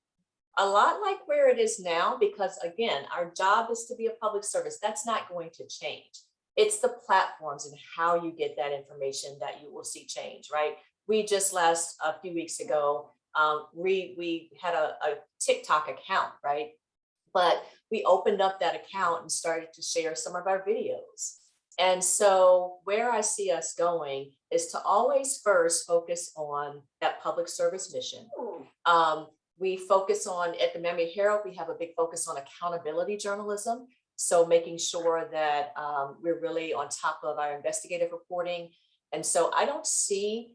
a lot like where it is now, because again, our job is to be a public service. That's not going to change. It's the platforms and how you get that information that you will see change, right? We just a few weeks ago, we had a TikTok account, right? But we opened up that account and started to share some of our videos. And so where I see us going is to always first focus on that public service mission. We focus on, at the Miami Herald, we have a big focus on accountability journalism. So making sure that we're really on top of our investigative reporting. And so I don't see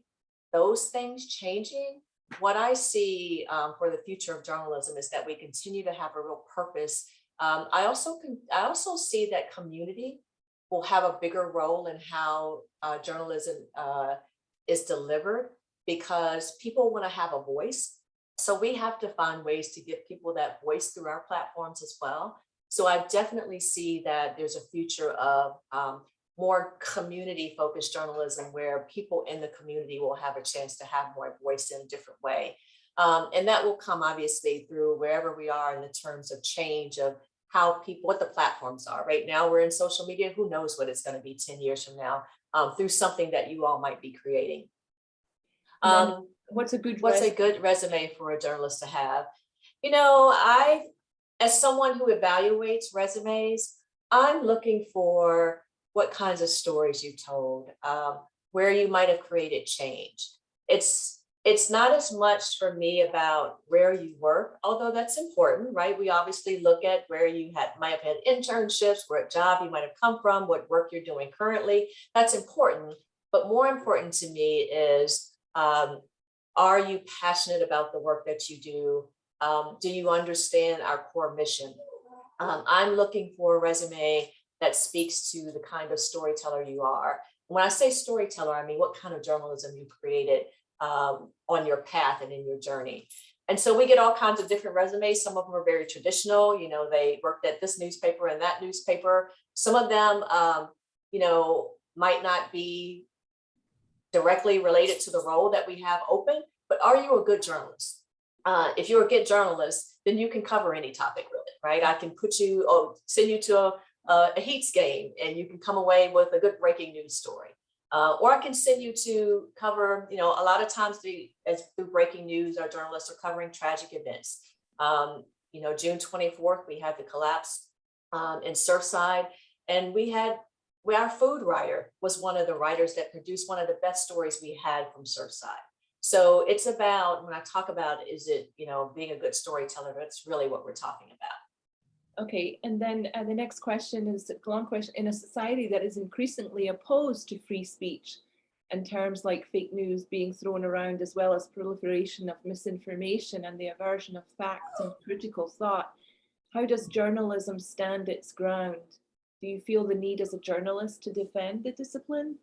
those things changing. What I see for the future of journalism is that we continue to have a real purpose. I also see that community will have a bigger role in how journalism is delivered, because people want to have a voice. So we have to find ways to give people that voice through our platforms as well. So I definitely see that there's a future of more community focused journalism where people in the community will have a chance to have more voice in a different way. And that will come obviously through wherever we are in the terms of change of how people, what the platforms are. Right now we're in social media. Who knows what it's going to be 10 years from now through something that you all might be creating. What's a good resume for a journalist to have? As someone who evaluates resumes, I'm looking for what kinds of stories you told, where you might have created change. It's not as much for me about where you work, although that's important, right? We obviously look at where you might have had internships, what job you might have come from, what work you're doing currently. That's important. But more important to me is, are you passionate about the work that you do? Do you understand our core mission? I'm looking for a resume that speaks to the kind of storyteller you are. When I say storyteller, I mean what kind of journalism you created on your path and in your journey. And so we get all kinds of different resumes. Some of them are very traditional. They worked at this newspaper and that newspaper. Some of them, might not be directly related to the role that we have open, but are you a good journalist? If you're a good journalist, then you can cover any topic really, right? I can send you to a Heats game and you can come away with a good breaking news story. Or I can send you to cover, a lot of times through breaking news, our journalists are covering tragic events. June 24th, we had the collapse in Surfside, and our food writer was one of the writers that produced one of the best stories we had from Surfside. So it's about, when I talk about, is it, being a good storyteller, that's really what we're talking about. Okay, and then the next question is a long question. In a society that is increasingly opposed to free speech and terms like fake news being thrown around, as well as proliferation of misinformation and the aversion of facts and critical thought, how does journalism stand its ground? Do you feel the need as a journalist to defend the discipline?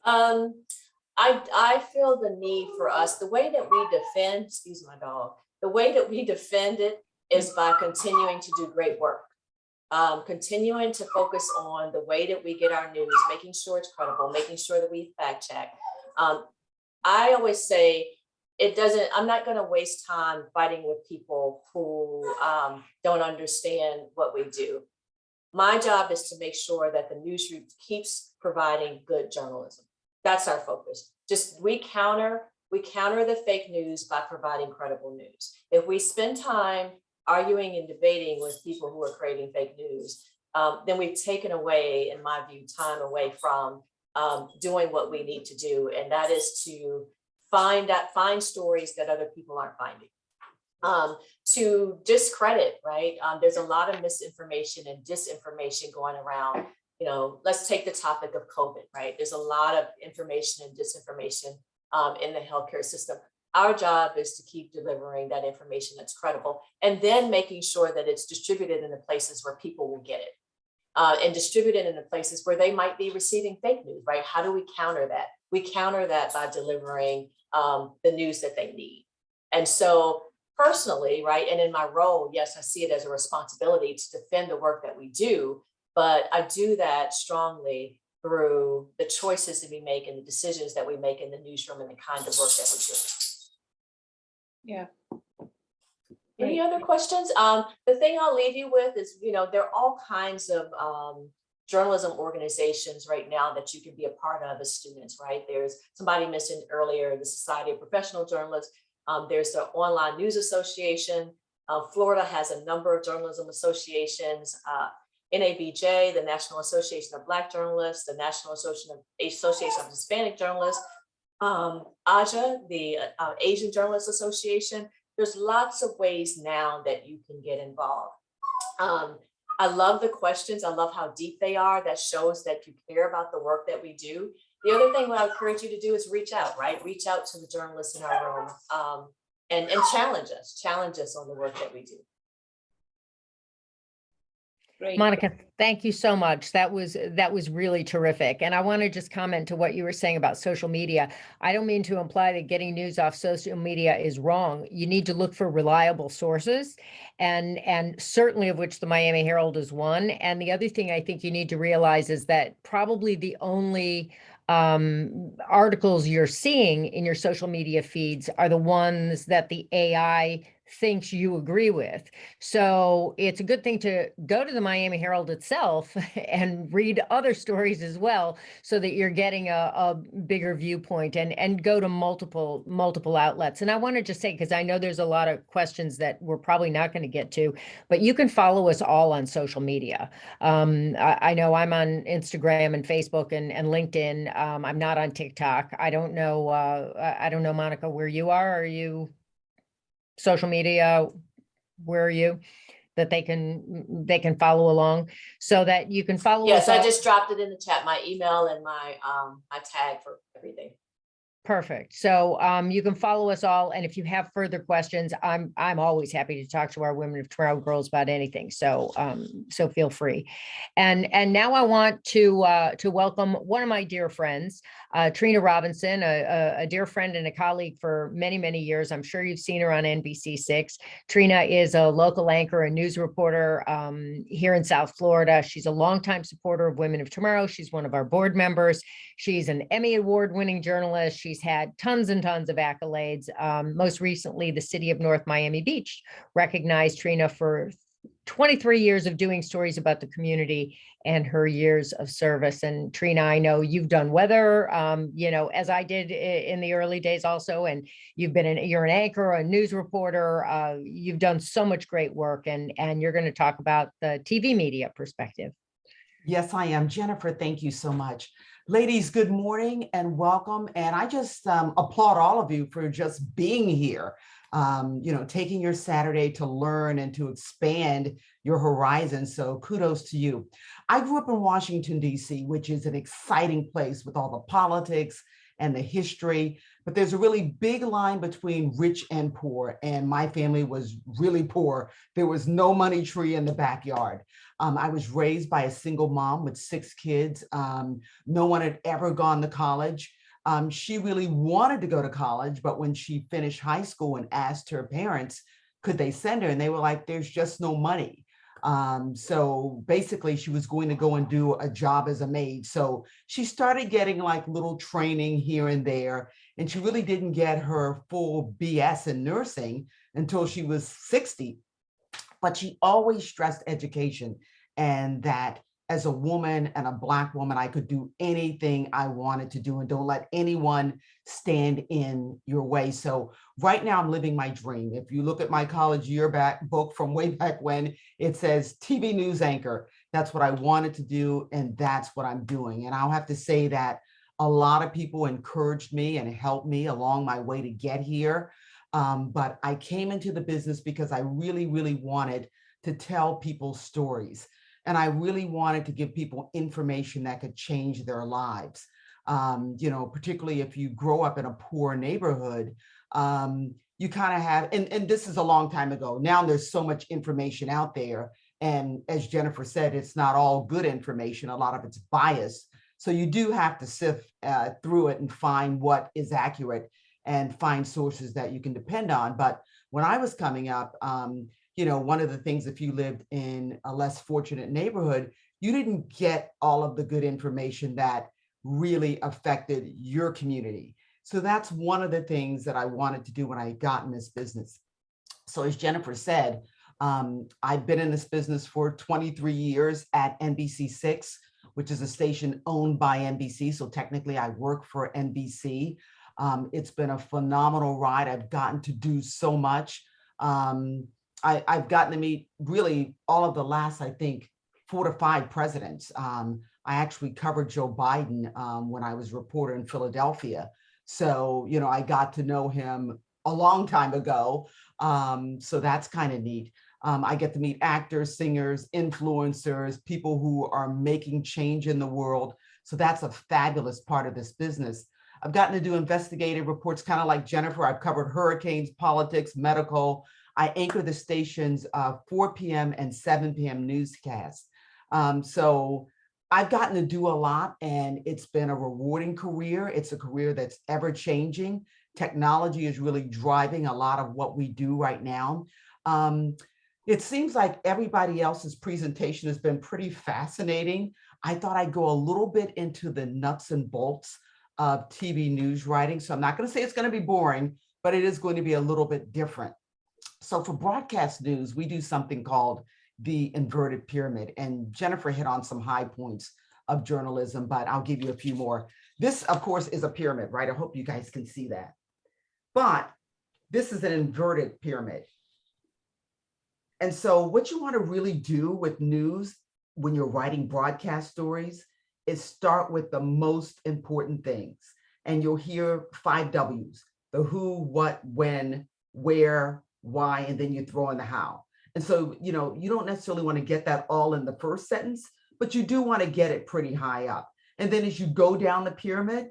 I feel the need for us, the way that we defend, excuse my dog, the way that we defend it is by continuing to do great work, continuing to focus on the way that we get our news, making sure it's credible, making sure that we fact check. I always say I'm not going to waste time fighting with people who don't understand what we do. My job is to make sure that the newsroom keeps providing good journalism. That's our focus. We counter the fake news by providing credible news. If we spend time arguing and debating with people who are creating fake news, then we've taken away, in my view, time away from doing what we need to do. And that is to find stories that other people aren't finding. To discredit, right? There's a lot of misinformation and disinformation going around. Let's take the topic of COVID, right? There's a lot of information and disinformation in the healthcare system. Our job is to keep delivering that information that's credible, and then making sure that it's distributed in the places where people will get it, and distributed in the places where they might be receiving fake news, right? How do we counter that? We counter that by delivering the news that they need. And so personally, right, and in my role, yes, I see it as a responsibility to defend the work that we do, but I do that strongly through the choices that we make and the decisions that we make in the newsroom and the kind of work that we do. Yeah. Any Right. other questions? The thing I'll leave you with is, there are all kinds of journalism organizations right now that you can be a part of as students, right? There's somebody mentioned earlier, the Society of Professional Journalists. There's the Online News Association. Florida has a number of journalism associations. NABJ, the National Association of Black Journalists, the National Association of Hispanic Journalists, AJA, the Asian Journalists Association. There's lots of ways now that you can get involved. I love the questions. I love how deep they are. That shows that you care about the work that we do. The other thing what I encourage you to do is reach out, right? Reach out to the journalists in our room and challenge us on the work that we do. Great. Monica, thank you so much. That was really terrific. And I want to just comment to what you were saying about social media. I don't mean to imply that getting news off social media is wrong. You need to look for reliable sources, and certainly of which the Miami Herald is one. And the other thing I think you need to realize is that probably the only articles you're seeing in your social media feeds are the ones that the AI thinks you agree with. So it's a good thing to go to the Miami Herald itself and read other stories as well, so that you're getting a bigger viewpoint, and go to multiple outlets. And I want to just say, because I know there's a lot of questions that we're probably not going to get to, but you can follow us all on social media. I know I'm on Instagram and Facebook and LinkedIn. I'm not on TikTok. I don't know, Monica, where you are. Are you social media? Where are you? That they can follow along, so that you can follow Yes, us I all. just dropped it in the chat, my email and my tag for everything. Perfect. So you can follow us all, and if you have further questions, I'm always happy to talk to our Women of Tomorrow girls about anything. So so feel free. And now I want to welcome one of my dear friends, Trina Robinson, a dear friend and a colleague for many years. I'm sure you've seen her on NBC6. Trina is a local anchor and news reporter here in South Florida. She's a longtime supporter of Women of Tomorrow. She's one of our board members. She's an Emmy award-winning journalist. She's had tons and tons of accolades. Most recently, the city of North Miami Beach recognized Trina for 23 years of doing stories about the community and her years of service. And Trina, I know you've done weather, as I did in the early days also, and you're an anchor, a news reporter. You've done so much great work, and you're going to talk about the TV media perspective. Yes, I am. Jennifer, thank you so much. Ladies, good morning and welcome. And I just applaud all of you for just being here, taking your Saturday to learn and to expand your horizon. So kudos to you. I grew up in Washington, D.C., which is an exciting place with all the politics and the history, but there's a really big line between rich and poor. And my family was really poor. There was no money tree in the backyard. I was raised by a single mom with 6 kids. No one had ever gone to college. She really wanted to go to college, but when she finished high school and asked her parents, could they send her? And they were like, there's just no money. So basically she was going to go and do a job as a maid. So she started getting like little training here and there, and she really didn't get her full BS in nursing until she was 60. But she always stressed education, and that as a woman and a Black woman, I could do anything I wanted to do, and don't let anyone stand in your way. So right now I'm living my dream. If you look at my college yearback book from way back when, it says TV news anchor. That's what I wanted to do, and that's what I'm doing. And I'll have to say that a lot of people encouraged me and helped me along my way to get here. But I came into the business because I really wanted to tell people stories. And I really wanted to give people information that could change their lives. Particularly if you grow up in a poor neighborhood, you kind of have, and this is a long time ago. Now there's so much information out there. And as Jennifer said, it's not all good information. A lot of it's biased. So you do have to sift through it and find what is accurate and find sources that you can depend on. But when I was coming up, one of the things, if you lived in a less fortunate neighborhood, you didn't get all of the good information that really affected your community. So that's one of the things that I wanted to do when I got in this business. So as Jennifer said, I've been in this business for 23 years at NBC6, which is a station owned by NBC. So technically I work for NBC. It's been a phenomenal ride. I've gotten to do so much. I've gotten to meet really all of the last, I think, 4 to 5 presidents. I actually covered Joe Biden when I was a reporter in Philadelphia. So, you know, I got to know him a long time ago. So that's kind of neat. I get to meet actors, singers, influencers, people who are making change in the world. So that's a fabulous part of this business. I've gotten to do investigative reports, kind of like Jennifer. I've covered hurricanes, politics, medical. I anchor the station's 4 p.m. and 7 p.m. newscasts. So I've gotten to do a lot, and it's been a rewarding career. It's a career that's ever changing. Technology is really driving a lot of what we do right now. It seems like everybody else's presentation has been pretty fascinating. I thought I'd go a little bit into the nuts and bolts of TV news writing. So I'm not going to say it's going to be boring, but it is going to be a little bit different. So for broadcast news, we do something called the inverted pyramid. And Jennifer hit on some high points of journalism, but I'll give you a few more. This, of course, is a pyramid, right? I hope you guys can see that. But this is an inverted pyramid. And so what you want to really do with news when you're writing broadcast stories is start with the most important things. And you'll hear 5 W's: the who, what, when, where, why, and then you throw in the how. And so, you know, you don't necessarily want to get that all in the first sentence, but you do want to get it pretty high up. And then as you go down the pyramid,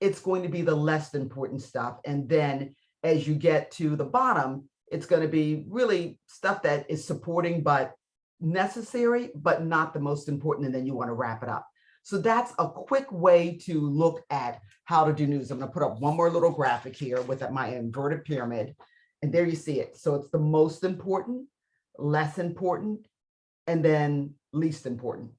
it's going to be the less important stuff. And then as you get to the bottom, it's going to be really stuff that is supporting but necessary, but not the most important. And then you want to wrap it up. So that's a quick way to look at how to do news. I'm going to put up one more little graphic here with my inverted pyramid. And there you see it. So it's the most important, less important, and then least important.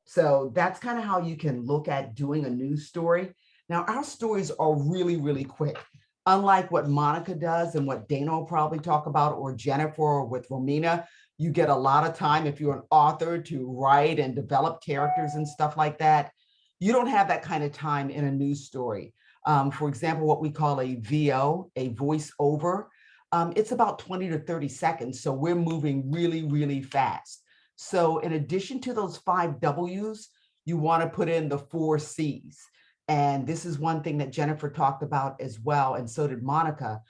So that's kind of how you can look at doing a news story. Now, our stories are really, really quick. Unlike what Monica does and what Dana will probably talk about, or Jennifer, or with Romina, you get a lot of time if you're an author to write and develop characters and stuff like that. You don't have that kind of time in a news story. For example, what we call a VO, a voiceover, it's about 20 to 30 seconds. So we're moving really, really fast. So in addition to those 5 W's, you want to put in the 4 C's. And this is one thing that Jennifer talked about as well, and so did Monica,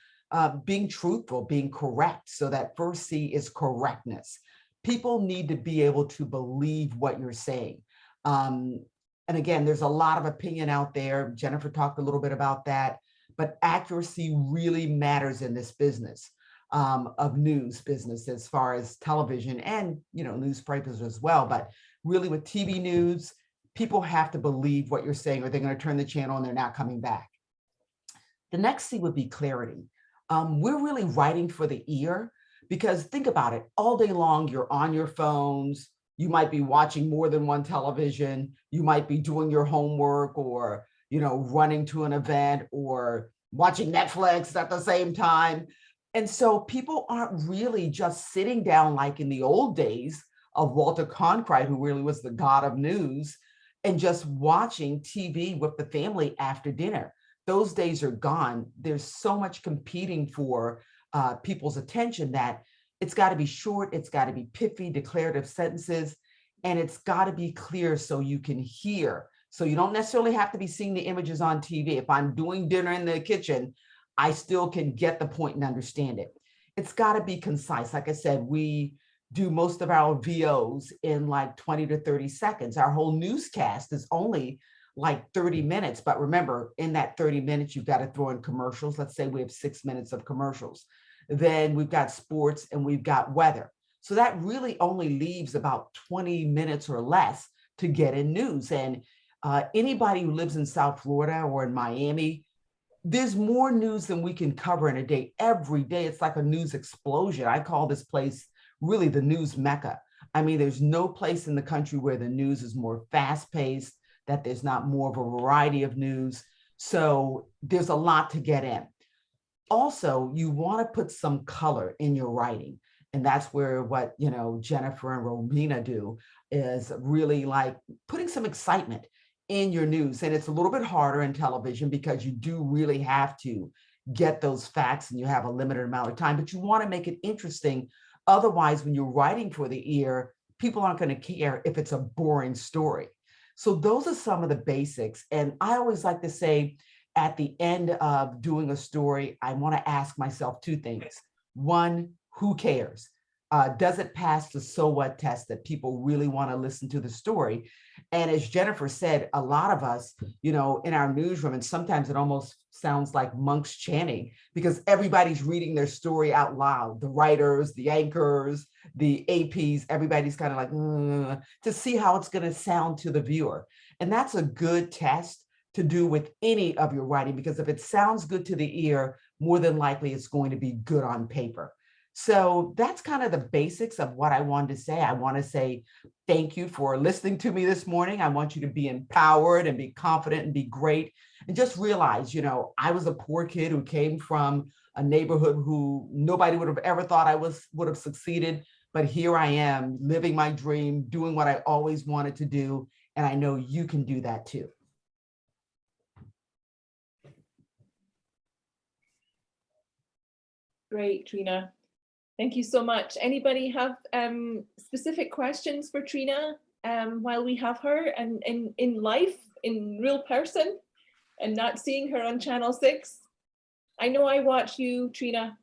being truthful, being correct. So that first C is correctness. People need to be able to believe what you're saying. And again, there's a lot of opinion out there. Jennifer talked a little bit about that, but accuracy really matters in this business of news business, as far as television and, you know, newspapers as well. But really with TV news, people have to believe what you're saying, or they're going to turn the channel and they're not coming back. The next C would be clarity. We're really writing for the ear, because think about it, all day long, you're on your phones. You might be watching more than one television. You might be doing your homework, or, you know, running to an event, or watching Netflix at the same time. And so people aren't really just sitting down like in the old days of Walter Cronkite, who really was the god of news, and just watching TV with the family after dinner. Those days are gone. There's so much competing for people's attention that it's got to be short, it's got to be pithy, declarative sentences, and it's got to be clear so you can hear. So you don't necessarily have to be seeing the images on TV. If I'm doing dinner in the kitchen, I still can get the point and understand it. It's got to be concise. Like I said, we do most of our VOs in like 20 to 30 seconds. Our whole newscast is only like 30 minutes. But remember, in that 30 minutes, you've got to throw in commercials. Let's say we have 6 minutes of commercials. Then we've got sports and we've got weather. So that really only leaves about 20 minutes or less to get in news. And anybody who lives in South Florida or in Miami, there's more news than we can cover in a day. Every day, it's like a news explosion. I call this place really the news mecca. I mean, there's no place in the country where the news is more fast-paced, that there's not more of a variety of news. So there's a lot to get in. Also, you want to put some color in your writing. And that's where what, Jennifer and Romina do is really like putting some excitement in your news. And it's a little bit harder in television because you do really have to get those facts and you have a limited amount of time, but you want to make it interesting. Otherwise, when you're writing for the ear, people aren't going to care if it's a boring story. So those are some of the basics. And I always like to say at the end of doing a story, I want to ask myself two things. One, who cares? Does it pass the so what test that people really want to listen to the story? And as Jennifer said, a lot of us, in our newsroom, and sometimes it almost sounds like monks chanting because everybody's reading their story out loud. The writers, the anchors, the APs, everybody's kind of like, to see how it's going to sound to the viewer. And that's a good test to do with any of your writing, because if it sounds good to the ear, more than likely it's going to be good on paper. So that's kind of the basics of what I wanted to say. I want to say thank you for listening to me this morning. I want you to be empowered and be confident and be great. And just realize, I was a poor kid who came from a neighborhood who nobody would have ever thought I would have succeeded. But here I am living my dream, doing what I always wanted to do. And I know you can do that too. Great, Trina. Thank you so much. Anybody have specific questions for Trina while we have her and in life, in real person, and not seeing her on Channel 6? I know I watch you, Trina.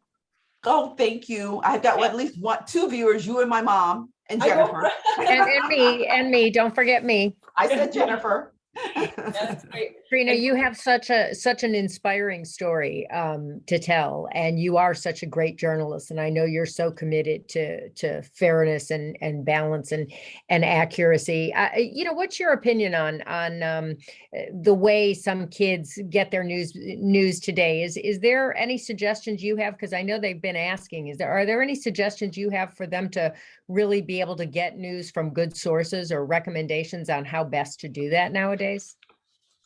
Oh, thank you. I've got at least two viewers, you and my mom and Jennifer. and me, don't forget me. I said Jennifer. That's great. Trina, you have such an inspiring story to tell, and you are such a great journalist. And I know you're so committed to fairness and balance and accuracy. What's your opinion on the way some kids get their news today? Is there any suggestions you have? Because I know they've been asking. Are there any suggestions you have for them to really be able to get news from good sources, or recommendations on how best to do that nowadays?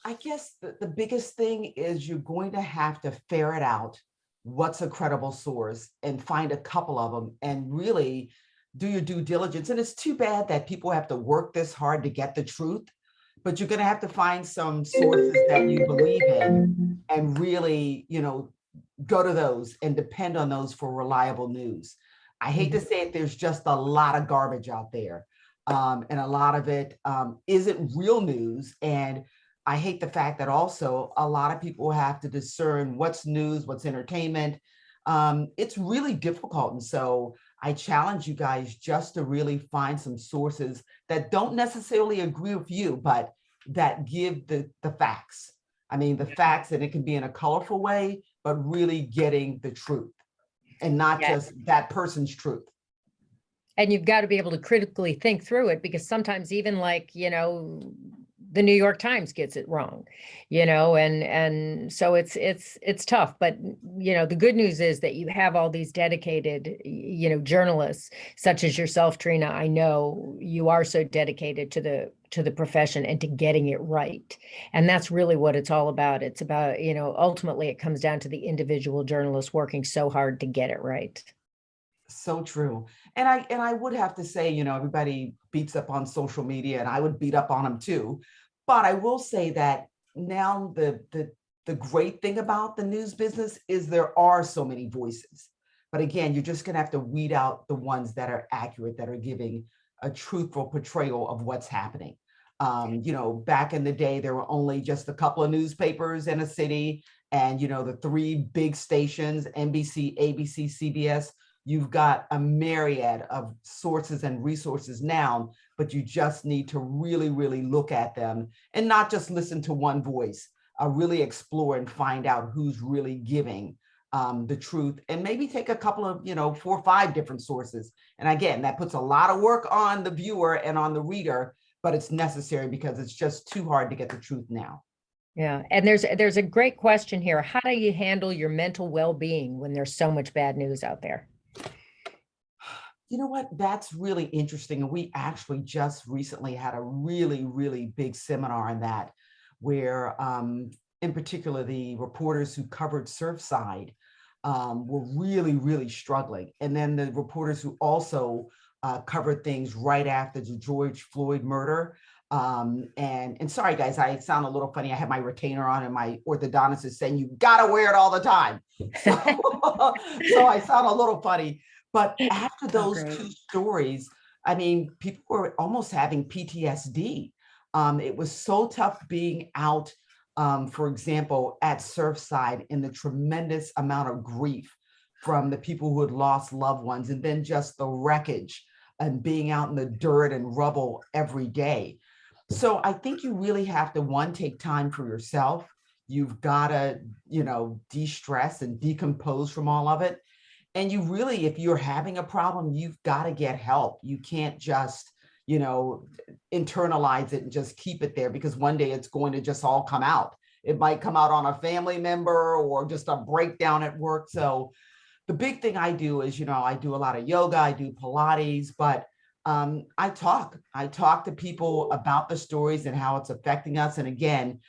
I guess the biggest thing is you're going to have to ferret out what's a credible source and find a couple of them and really do your due diligence. And it's too bad that people have to work this hard to get the truth, but you're going to have to find some sources that you believe in and really, go to those and depend on those for reliable news. I hate to say it, there's just a lot of garbage out there. And a lot of it isn't real news. And I hate the fact that also a lot of people have to discern what's news, what's entertainment. It's really difficult. And so I challenge you guys just to really find some sources that don't necessarily agree with you, but that give the facts. I mean, the facts, and it can be in a colorful way, but really getting the truth and not just that person's truth. And you've got to be able to critically think through it, because sometimes even the New York Times gets it wrong, and so it's tough. But, the good news is that you have all these dedicated, journalists such as yourself, Trina. I know you are so dedicated to the profession and to getting it right. And that's really what it's all about. It's about, ultimately it comes down to the individual journalist working so hard to get it right. So true. And I would have to say, everybody beats up on social media, and I would beat up on them too. But I will say that now the great thing about the news business is there are so many voices. But again, you're just going to have to weed out the ones that are accurate, that are giving a truthful portrayal of what's happening. Back in the day, there were only just a couple of newspapers in a city, and, the three big stations, NBC, ABC, CBS. You've got a myriad of sources and resources now, but you just need to really, really look at them and not just listen to one voice. Really explore and find out who's really giving the truth, and maybe take a couple of, 4 or 5 different sources. And again, that puts a lot of work on the viewer and on the reader, but it's necessary because it's just too hard to get the truth now. Yeah. And there's a great question here. How do you handle your mental well-being when there's so much bad news out there? You know what? That's really interesting. And we actually just recently had a really, really big seminar on that, where, and in particular, the reporters who covered Surfside were really, really struggling. And then the reporters who also covered things right after the George Floyd murder. And sorry, guys, I sound a little funny. I have my retainer on and my orthodontist is saying, you gotta wear it all the time. So I sound a little funny. But after those two stories, I mean, people were almost having PTSD. It was so tough being out, for example, at Surfside, in the tremendous amount of grief from the people who had lost loved ones, and then just the wreckage and being out in the dirt and rubble every day. So I think you really have to, one, take time for yourself. You've got to, de-stress and decompose from all of it. And you really, if you're having a problem, you've got to get help. You can't just, internalize it and just keep it there, because one day it's going to just all come out. It might come out on a family member or just a breakdown at work. So the big thing I do is, I do a lot of yoga, I do Pilates, but I talk to people about the stories and how it's affecting us. And again,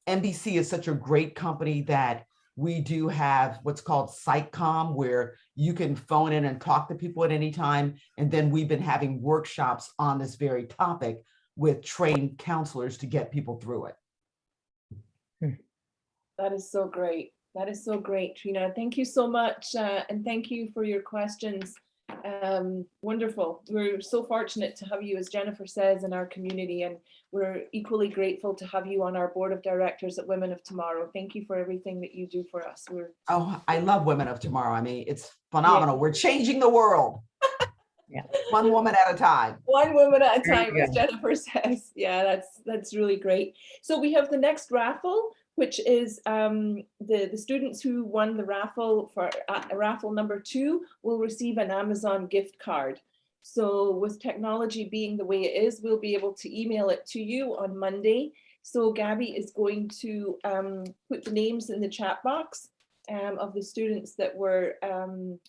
NBC is such a great company that we do have what's called PsychCom, where you can phone in and talk to people at any time. And then we've been having workshops on this very topic with trained counselors to get people through it. That is so great. That is so great, Trina. Thank you so much. And thank you for your questions. Wonderful. We're so fortunate to have you, as Jennifer says, in our community, and we're equally grateful to have you on our board of directors at Women of Tomorrow. Thank you for everything that you do for us. I love Women of Tomorrow. I mean, it's phenomenal. Yeah. We're changing the world. Yeah. One woman at a time. One woman at a time, as Jennifer says. Yeah, that's really great. So we have the next raffle, which is the students who won the raffle for raffle number 2 will receive an Amazon gift card. So with technology being the way it is, we'll be able to email it to you on Monday. So Gabby is going to put the names in the chat box of the students that were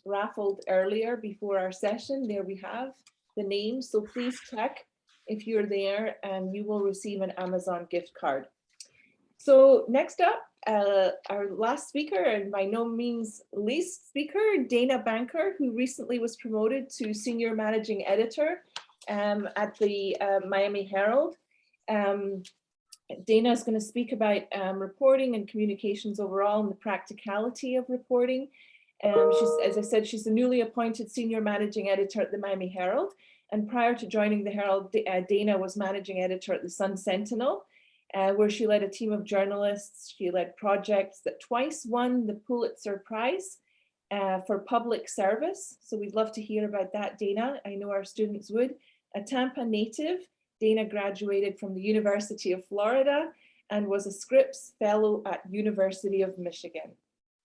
raffled earlier before our session. There we have the names. So please check if you're there, and you will receive an Amazon gift card. So next up, our last speaker, and by no means least speaker, Dana Banker, who recently was promoted to Senior Managing Editor at the Miami Herald. Dana is going to speak about reporting and communications overall and the practicality of reporting. As I said, she's the newly appointed Senior Managing Editor at the Miami Herald. And prior to joining the Herald, Dana was Managing Editor at the Sun Sentinel, where she led a team of journalists. She led projects that twice won the Pulitzer Prize for public service. So we'd love to hear about that, Dana. I know our students would. A Tampa native, Dana graduated from the University of Florida and was a Scripps Fellow at University of Michigan.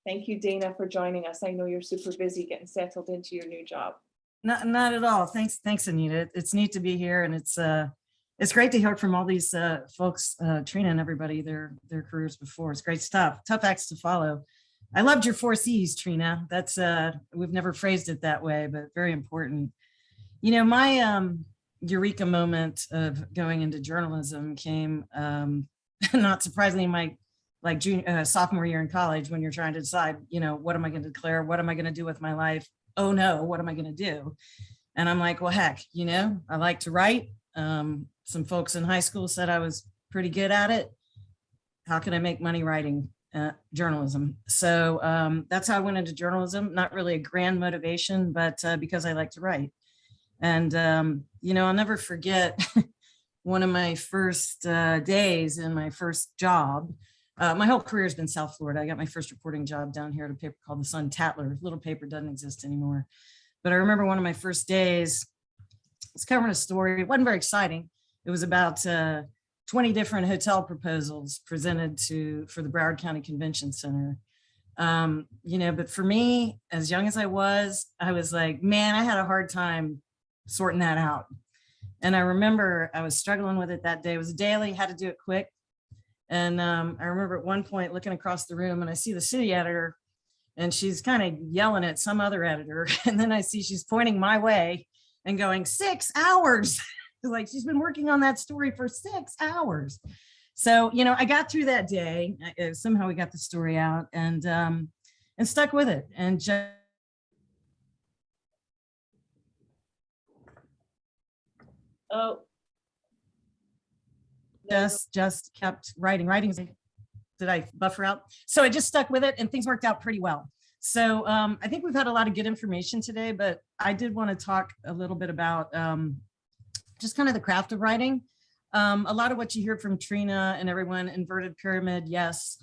Thank you, Dana, for joining us. I know you're super busy getting settled into your new job. Not at all. Thanks, Anita. It's neat to be here, and it's great to hear from all these folks, Trina and everybody, their careers before. It's great stuff. Tough acts to follow. I loved your 4 C's, Trina. That's we've never phrased it that way, but very important. You know, my Eureka moment of going into journalism came, not surprisingly, my sophomore year in college, when you're trying to decide, what am I going to declare? What am I going to do with my life? Oh no, what am I going to do? And I'm like, well, heck, I like to write. Some folks in high school said I was pretty good at it. How can I make money writing journalism? So that's how I went into journalism. Not really a grand motivation, but because I like to write. And, I'll never forget one of my first days in my first job. My whole career has been South Florida. I got my first reporting job down here at a paper called the Sun Tatler. Little paper, doesn't exist anymore. But I remember one of my first days, I was covering a story. It wasn't very exciting. It was about 20 different hotel proposals presented for the Broward County Convention Center. But for me, as young as I was like, man, I had a hard time sorting that out. And I remember I was struggling with it that day. It was a daily, had to do it quick. And I remember at one point looking across the room and I see the city editor and she's kind of yelling at some other editor. And then I see she's pointing my way and going, 6 hours. Like, she's been working on that story for 6 hours. So, you know, I got through that day. Somehow we got the story out and stuck with it and just kept writing. Did I buffer out? So I just stuck with it and things worked out pretty well. So I think we've had a lot of good information today, but I did want to talk a little bit about just kind of the craft of writing. A lot of what you hear from Trina and everyone, inverted pyramid, yes,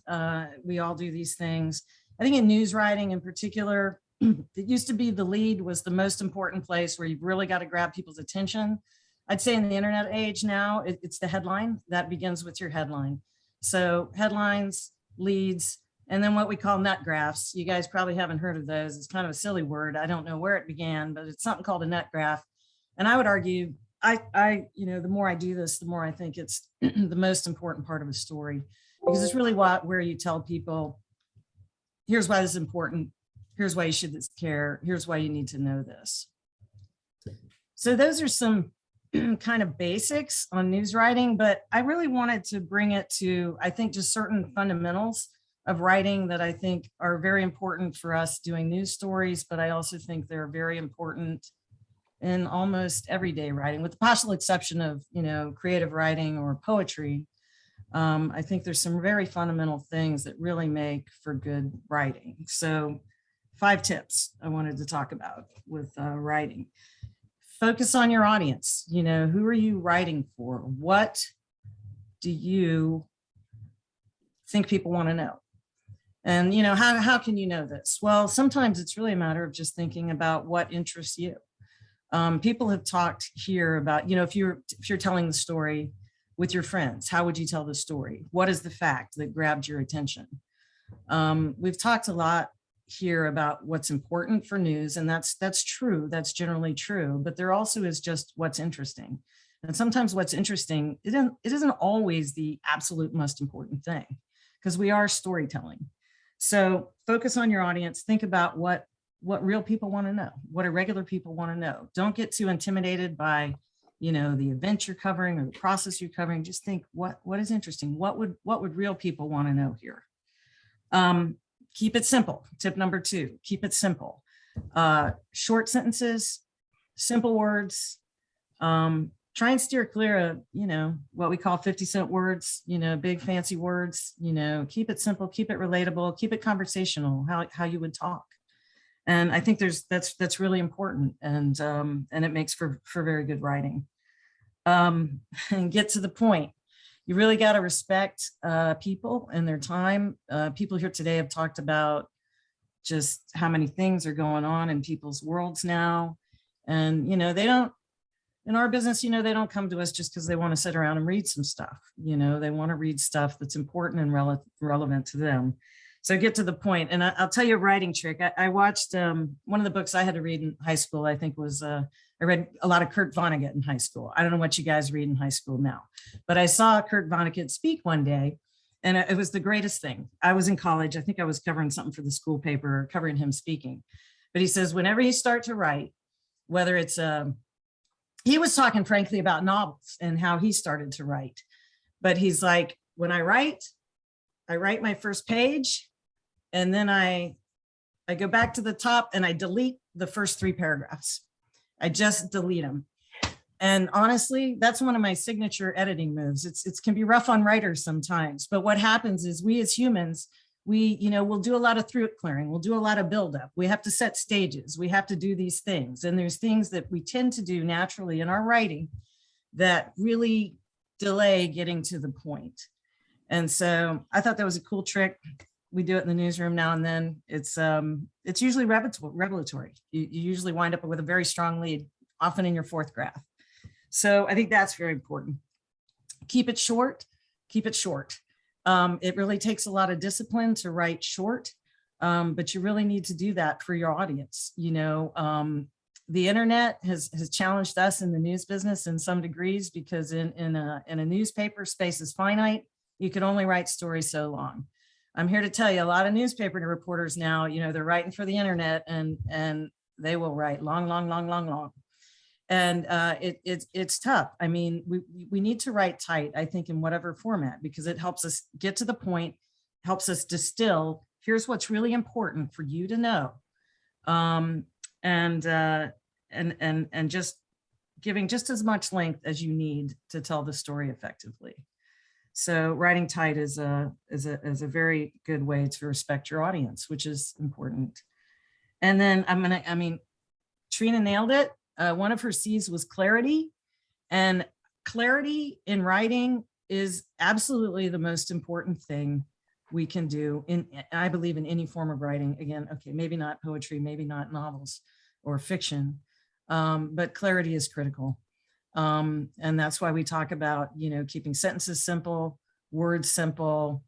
we all do these things. I think in news writing in particular, it used to be the lead was the most important place where you've really got to grab people's attention. I'd say in the internet age now, it's the headline that begins with your headline. So headlines, leads, and then what we call nut graphs. You guys probably haven't heard of those. It's kind of a silly word. I don't know where it began, but it's something called a nut graph. And I would argue, you know, the more I do this, the more I think it's the most important part of a story, because it's really where you tell people, here's why this is important. Here's why you should care. Here's why you need to know this. So those are some kind of basics on news writing, but I really wanted to bring it to, I think, just certain fundamentals of writing that I think are very important for us doing news stories, but I also think they're very important in almost everyday writing, with the possible exception of, you know, creative writing or poetry. I think there's some very fundamental things that really make for good writing. So 5 tips I wanted to talk about with writing. Focus on your audience. You know, who are you writing for? What do you think people want to know? And, you know, how can you know this? Well, sometimes it's really a matter of just thinking about what interests you. People have talked here about, you know, if you're telling the story with your friends, how would you tell the story? What is the fact that grabbed your attention? We've talked a lot here about what's important for news, and that's true. That's generally true, but there also is just what's interesting. And sometimes what's interesting, it isn't always the absolute most important thing, because we are storytelling. So focus on your audience. Think about what real people want to know, what regular people want to know. Don't get too intimidated by, you know, the event you're covering or the process you're covering. Just think what is interesting. What would real people want to know here? Keep it simple. Tip number 2, keep it simple. Short sentences, simple words. Try and steer clear of, you know, what we call 50-cent words, you know, big fancy words. You know, keep it simple, keep it relatable, keep it conversational, how you would talk. And I think that's really important, and it makes for very good writing. And get to the point. You really got to respect people and their time. People here today have talked about just how many things are going on in people's worlds now. And, you know, they don't, in our business, you know, they don't come to us just because they want to sit around and read some stuff. You know, they want to read stuff that's important and relevant to them. So get to the point. And I'll tell you a writing trick. I watched one of the books I had to read in high school, I think was, I read a lot of Kurt Vonnegut in high school. I don't know what you guys read in high school now, but I saw Kurt Vonnegut speak one day, and it was the greatest thing. I was in college. I think I was covering something for the school paper, covering him speaking. But he says, whenever you start to write, whether it's, he was talking frankly about novels and how he started to write. But he's like, when I write my first page, and then I go back to the top and I delete the first 3 paragraphs. I just delete them. And honestly, that's one of my signature editing moves. It can be rough on writers sometimes, but what happens is we as humans, we'll do a lot of throat clearing. We'll do a lot of buildup. We have to set stages. We have to do these things. And there's things that we tend to do naturally in our writing that really delay getting to the point. And so I thought that was a cool trick. We do it in the newsroom now and then. It's usually revelatory. You usually wind up with a very strong lead, often in your 4th graph. So I think that's very important. Keep it short, keep it short. It really takes a lot of discipline to write short, but you really need to do that for your audience. You know, the internet has challenged us in the news business in some degrees, because in a newspaper, space is finite. You can only write stories so long. I'm here to tell you, a lot of newspaper reporters now, you know, they're writing for the internet, and they will write long. And it's tough. I mean, we need to write tight, I think, in whatever format, because it helps us get to the point, helps us distill, here's what's really important for you to know. And just giving just as much length as you need to tell the story effectively. So writing tight is a very good way to respect your audience, which is important. And then Trina nailed it. One of her C's was clarity, and clarity in writing is absolutely the most important thing we can do I believe in any form of writing. Again, okay, maybe not poetry, maybe not novels or fiction, but clarity is critical. And that's why we talk about, keeping sentences simple, words simple,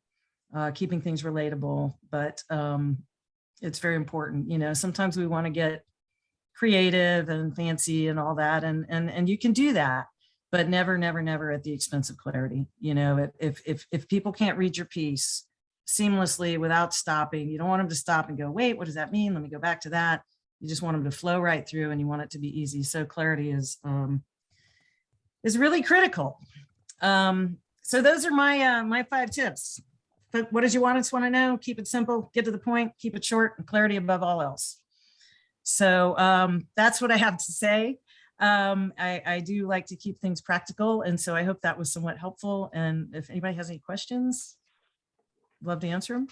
keeping things relatable, but it's very important. Sometimes we want to get creative and fancy and all that, and you can do that, but never at the expense of clarity. If people can't read your piece seamlessly without stopping, you don't want them to stop and go, wait, what does that mean? Let me go back to that. You just want them to flow right through, and you want it to be easy. So clarity is really critical. So those are my 5 tips. But what does your audience want to know? Keep it simple, get to the point, keep it short, and clarity above all else. So that's what I have to say. I do like to keep things practical, and so I hope that was somewhat helpful. And if anybody has any questions, I'd love to answer them.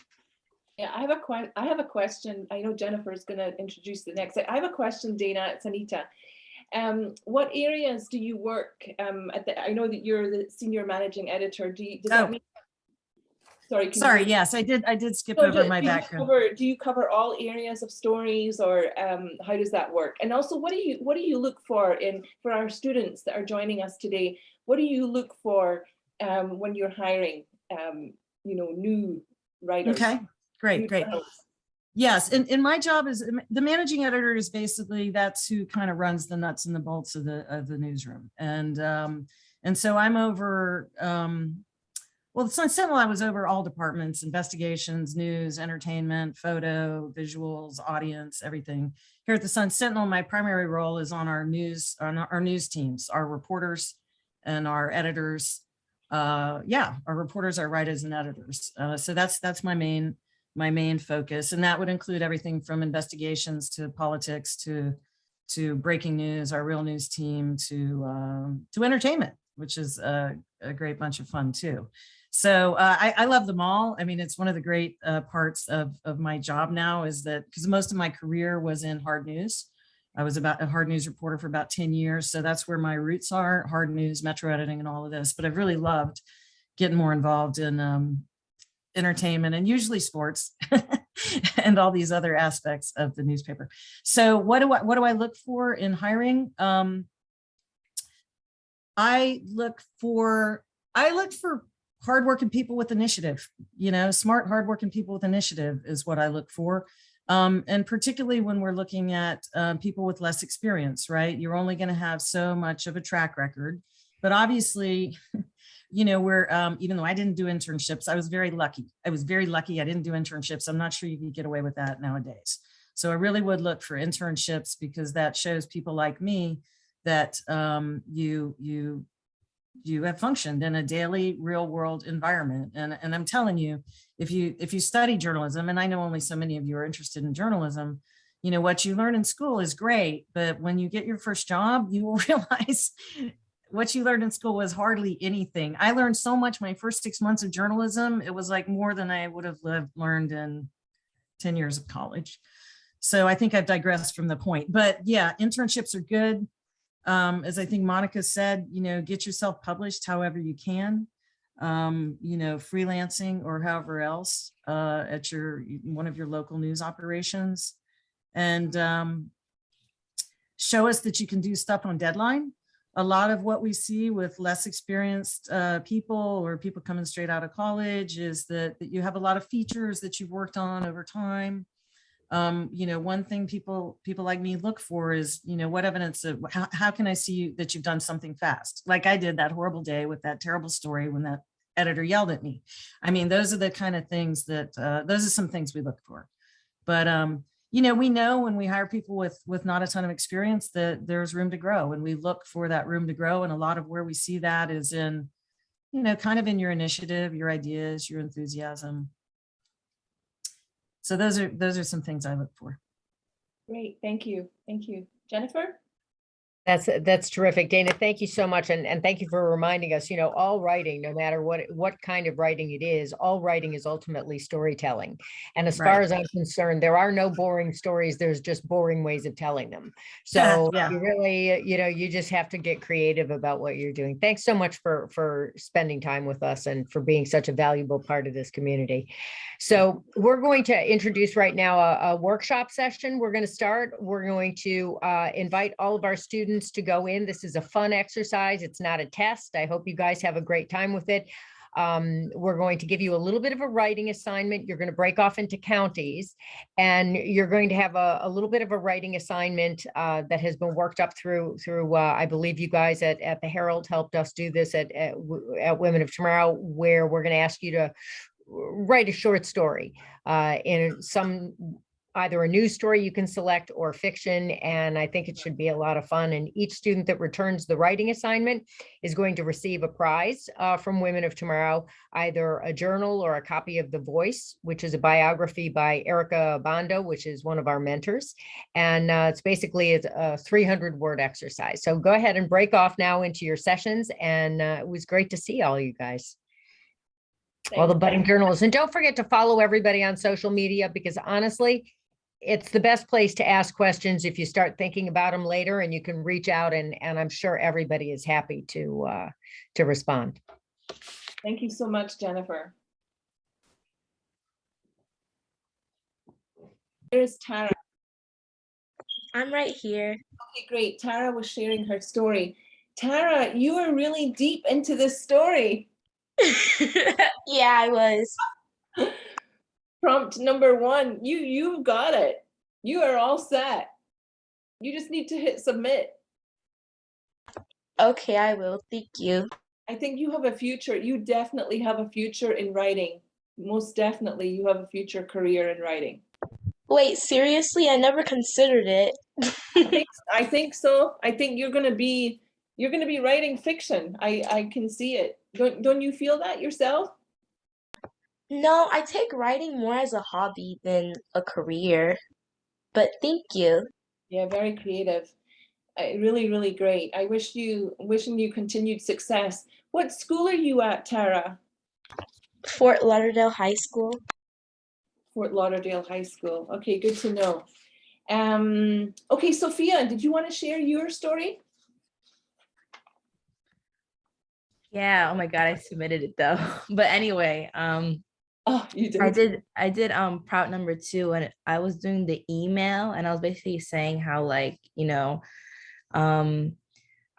Yeah, I have a question. I know Jennifer is going to introduce the next. I have a question, Dana. It's Anita. What areas do you work I know that you're the senior managing editor. Does that mean? Sorry. Yes, I did skip over my background. Do you cover all areas of stories, or how does that work? And also, what do you look for for our students that are joining us today? What do you look for when you're hiring, new writers? Okay, great. Yes, and my job is the managing editor is basically that's who kind of runs the nuts and the bolts of the newsroom, and so I'm over. Well, the Sun Sentinel, I was over all departments: investigations, news, entertainment, photo, visuals, audience, everything. Here at the Sun Sentinel, my primary role is on our news teams, our reporters and our editors. Our reporters, our writers and editors. So that's my main focus, and that would include everything from investigations to politics to breaking news, our real news team, to entertainment, which is a great bunch of fun too. So I love them all. I mean, it's one of the great parts of my job now is that because most of my career was in hard news. I was a hard news reporter for about 10 years. So that's where my roots are, hard news, metro editing, and all of this. But I've really loved getting more involved in entertainment and usually sports and all these other aspects of the newspaper. So what do I look for in hiring? I look for hardworking people with initiative. Smart, hardworking people with initiative is what I look for. And particularly when we're looking at people with less experience, right? You're only going to have so much of a track record, but obviously, we're even though I didn't do internships, I was very lucky. I didn't do internships. I'm not sure you can get away with that nowadays. So I really would look for internships, because that shows people like me that you have functioned in a daily real world environment. And I'm telling you, if you study journalism, and I know only so many of you are interested in journalism, what you learn in school is great, but when you get your first job, you will realize what you learned in school was hardly anything. I learned so much my first 6 months of journalism. It was like more than I would have learned in 10 years of college. So I think I've digressed from the point, but yeah, internships are good. As I think Monica said, get yourself published however you can, freelancing or however else at one of your local news operations, and show us that you can do stuff on deadline. A lot of what we see with less experienced people or people coming straight out of college is that you have a lot of features that you've worked on over time. One thing people like me look for is, what evidence of how can I see that you've done something fast? Like I did that horrible day with that terrible story when that editor yelled at me. I mean, those are the kind of things that those are some things we look for. But you know, we know when we hire people with not a ton of experience that there's room to grow, and we look for that room to grow. And a lot of where we see that is in, you know, kind of in your initiative, your ideas, your enthusiasm. So those are some things I look for. Great, thank you. Thank you. Jennifer? That's terrific, Dana. Thank you so much, and thank you for reminding us. You know, all writing, no matter what kind of writing it is, all writing is ultimately storytelling. And as far Right. as I'm concerned, there are no boring stories. There's just boring ways of telling them. So Yeah. you really, you know, you just have to get creative about what you're doing. Thanks so much for spending time with us and for being such a valuable part of this community. So we're going to introduce right now a workshop session. We're going to start. We're going to invite all of our students to go in. This is a fun exercise. It's not a test. I hope you guys have a great time with it. We're going to give you a little bit of a writing assignment. You're going to break off into counties, and you're going to have a little bit of a writing assignment that has been worked up through I believe you guys at the Herald helped us do this at Women of Tomorrow, where we're going to ask you to write a short story in some either a news story you can select or fiction. And I think it should be a lot of fun. And each student that returns the writing assignment is going to receive a prize from Women of Tomorrow, either a journal or a copy of The Voice, which is a biography by Eureka, Ubando, which is one of our mentors. And it's basically a 300-word exercise. So go ahead and break off now into your sessions. And it was great to see all you guys. All the budding journalists. And don't forget to follow everybody on social media, because honestly, it's the best place to ask questions if you start thinking about them later, and you can reach out, and I'm sure everybody is happy to respond. Thank you so much, Jennifer. Here's Tara. I'm right here. Okay, great. Tara was sharing her story. Tara, you are really deep into this story. Yeah, I was. Prompt number 1, you've got it. You are all set. You just need to hit submit. Okay, I will. Thank you. I think you have a future. You definitely have a future in writing. Most definitely, you have a future career in writing. Wait, seriously? I never considered it. I think so. I think you're gonna be writing fiction. I can see it. Don't you feel that yourself? No, I take writing more as a hobby than a career. But thank you. Yeah, very creative. Really, really great. Wishing you continued success. What school are you at, Tara? Fort Lauderdale High School. Fort Lauderdale High School. Okay, good to know. Okay, Sophia, did you want to share your story? Yeah, oh my God, I submitted it though. But anyway, Oh, you did. I did prompt number 2, and I was doing the email, and I was basically saying how, like, you know, I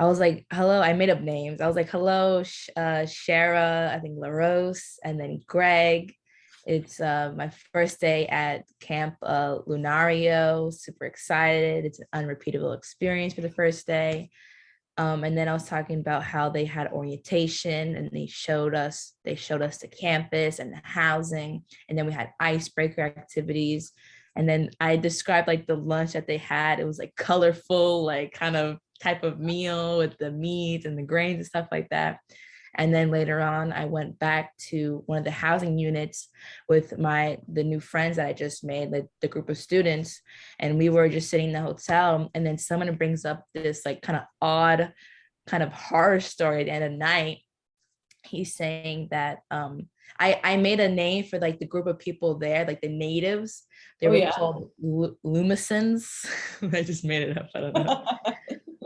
was like, hello, I made up names. I was like, hello, Shara, I think LaRose, and then Greg. It's my first day at Camp Lunario, super excited. It's an unrepeatable experience for the first day. And then I was talking about how they had orientation, and they showed us the campus and the housing, and then we had icebreaker activities. And then I described like the lunch that they had. It was like colorful, like kind of type of meal with the meat and the grains and stuff like that. And then later on, I went back to one of the housing units with the new friends that I just made, like the group of students. And we were just sitting in the hotel. And then someone brings up this like kind of odd, kind of horror story at the end of the night. He's saying that I made a name for like the group of people there, like the natives. They were called Lumisons. I just made it up. I don't know.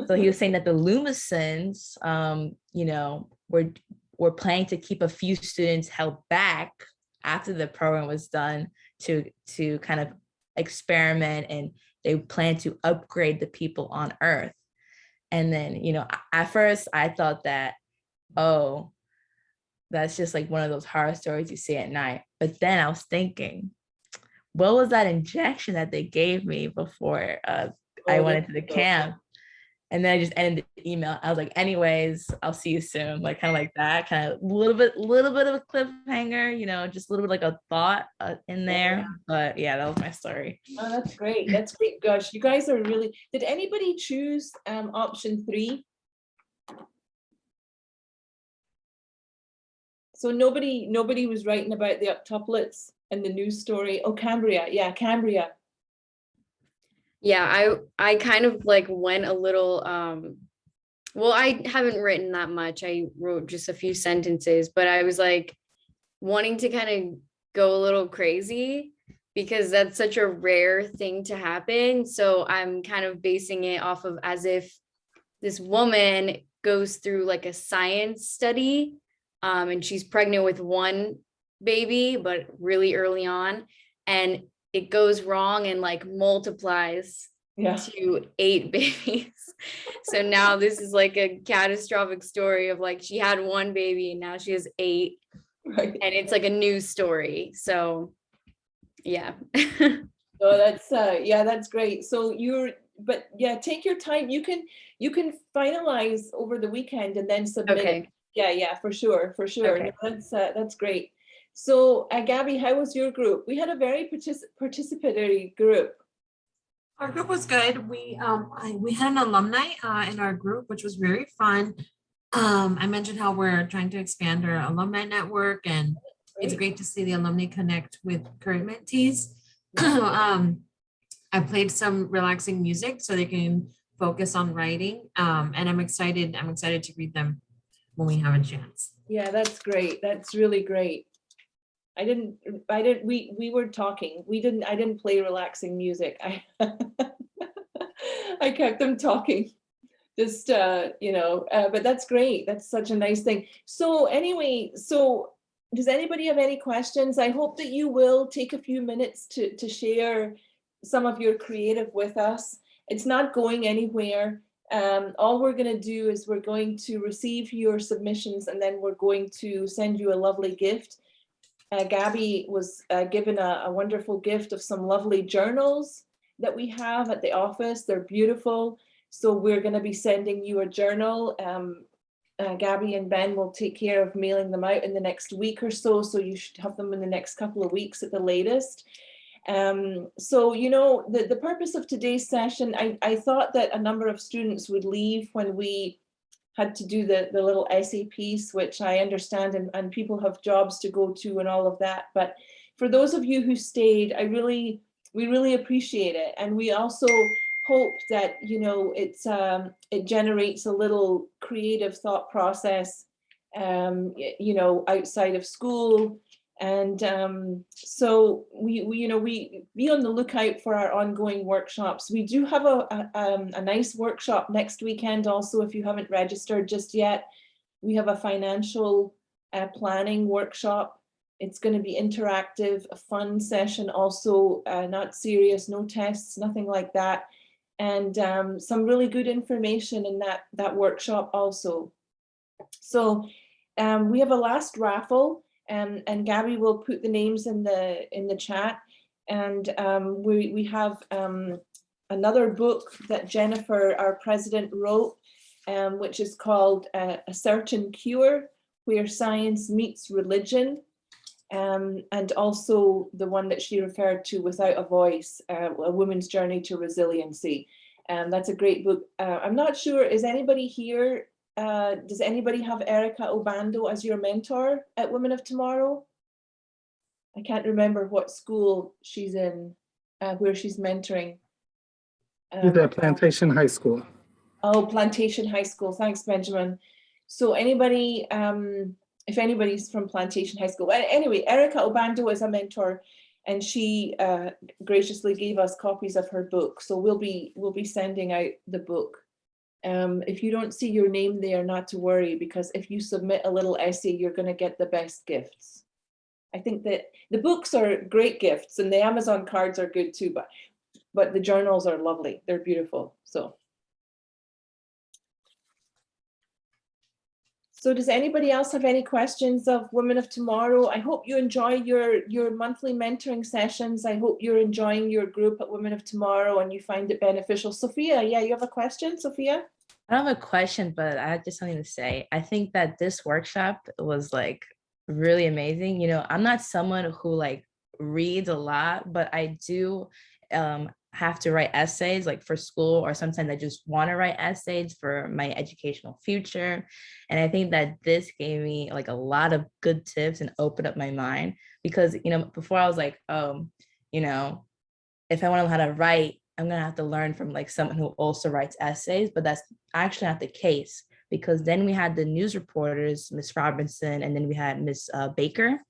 So he was saying that the Lumisons, you know, were planning to keep a few students held back after the program was done to kind of experiment, and they plan to upgrade the people on Earth. And then, you know, at first I thought that, oh, that's just like one of those horror stories you see at night. But then I was thinking, what was that injection that they gave me before I went into the camp? And then I just ended the email. I was like, anyways, I'll see you soon. Like kind of like that, kind of little bit of a cliffhanger, you know, just a little bit like a thought in there. Yeah. But yeah, that was my story. Oh, that's great. That's great. Gosh, you guys are really, did anybody choose option 3? So nobody was writing about the octuplets and the news story. Oh, Cambria. Yeah, Cambria. Yeah, I kind of like went a little, well, I haven't written that much. I wrote just a few sentences, but I was like wanting to kind of go a little crazy because that's such a rare thing to happen. So I'm kind of basing it off of as if this woman goes through like a science study, and she's pregnant with one baby, but really early on, and it goes wrong and like multiplies to 8 babies. So now this is like a catastrophic story of like she had 1 baby and now she has 8, right? And it's like a news story. So yeah. So that's yeah, that's great. So but yeah, take your time. You can finalize over the weekend and then submit Okay. it. Yeah, for sure. Okay. No, that's great. So Gabby, how was your group? We had a very participatory group. Our group was good. We had an alumni in our group, which was very fun. I mentioned how we're trying to expand our alumni network, and it's great to see the alumni connect with current mentees. I played some relaxing music so they can focus on writing, and I'm excited to read them when we have a chance. Yeah, that's great. That's really great. We were talking. I didn't play relaxing music. I kept them talking. Just, but that's great. That's such a nice thing. So anyway, does anybody have any questions? I hope that you will take a few minutes to share some of your creative with us. It's not going anywhere. All we're going to do is we're going to receive your submissions and then we're going to send you a lovely gift. Gabby was given a wonderful gift of some lovely journals that we have at the office. They're beautiful. So we're going to be sending you a journal. Gabby and Ben will take care of mailing them out in the next week or so. So you should have them in the next couple of weeks at the latest. So, the purpose of today's session, I thought that a number of students would leave when we had to do the little essay piece, which I understand, and people have jobs to go to and all of that. But for those of you who stayed, we really appreciate it. And we also hope that, it generates a little creative thought process, outside of school. And so we be on the lookout for our ongoing workshops. We do have a nice workshop next weekend also, if you haven't registered just yet. We have a financial planning workshop. It's going to be interactive, a fun session also, not serious, no tests, nothing like that. And some really good information in that workshop also. So we have a last raffle. And Gabby will put the names in the chat. And we have another book that Jennifer, our president, wrote, which is called A Certain Cure, Where Science Meets Religion. And also the one that she referred to, Without a Voice, A Woman's Journey to Resiliency. That's a great book. I'm not sure, is anybody here? Does anybody have Eureka Ubando as your mentor at Women of Tomorrow? I can't remember what school she's in, where she's mentoring. She's at Plantation High School. Oh, Plantation High School. Thanks, Benjamin. So anybody, if anybody's from Plantation High School. Anyway, Eureka Ubando is a mentor, and she graciously gave us copies of her book. So we'll be sending out the book. If you don't see your name there, not to worry, because if you submit a little essay, you're going to get the best gifts. I think that the books are great gifts, and the Amazon cards are good too, but the journals are lovely. They're beautiful. So does anybody else have any questions of Women of Tomorrow? I hope you enjoy your monthly mentoring sessions. I hope you're enjoying your group at Women of Tomorrow and you find it beneficial. Sophia, yeah, you have a question, Sophia? I don't have a question, but I have just something to say. I think that this workshop was like really amazing. You know, I'm not someone who like reads a lot, but I do have to write essays like for school, or sometimes I just want to write essays for my educational future. And I think that this gave me like a lot of good tips and opened up my mind, because, you know, before I was like, you know, if I want to know how to write, I'm gonna have to learn from like someone who also writes essays, but that's actually not the case, because then we had the news reporters, Miss Robinson, and then we had Miss Baker,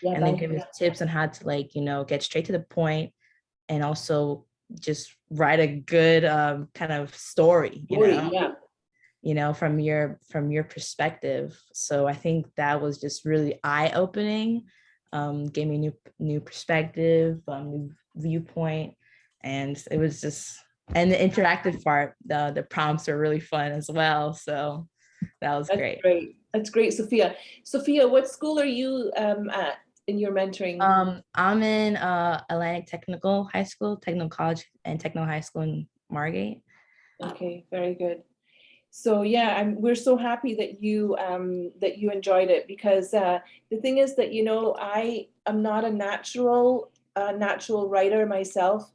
Yeah, and they give us tips on how to, like, you know, get straight to the point, and also just write a good kind of story, you know, from your perspective. So I think that was just really eye-opening, gave me new perspective, new viewpoint. And it was just, and the interactive part, the prompts are really fun as well. So that was great. That's great, Sophia. Sophia, what school are you at in your mentoring? I'm in Atlantic Technical High School, Technical College and Technical High School in Margate. Okay, very good. So yeah, we're so happy that you enjoyed it, because the thing is that, you know, I am not a natural writer myself,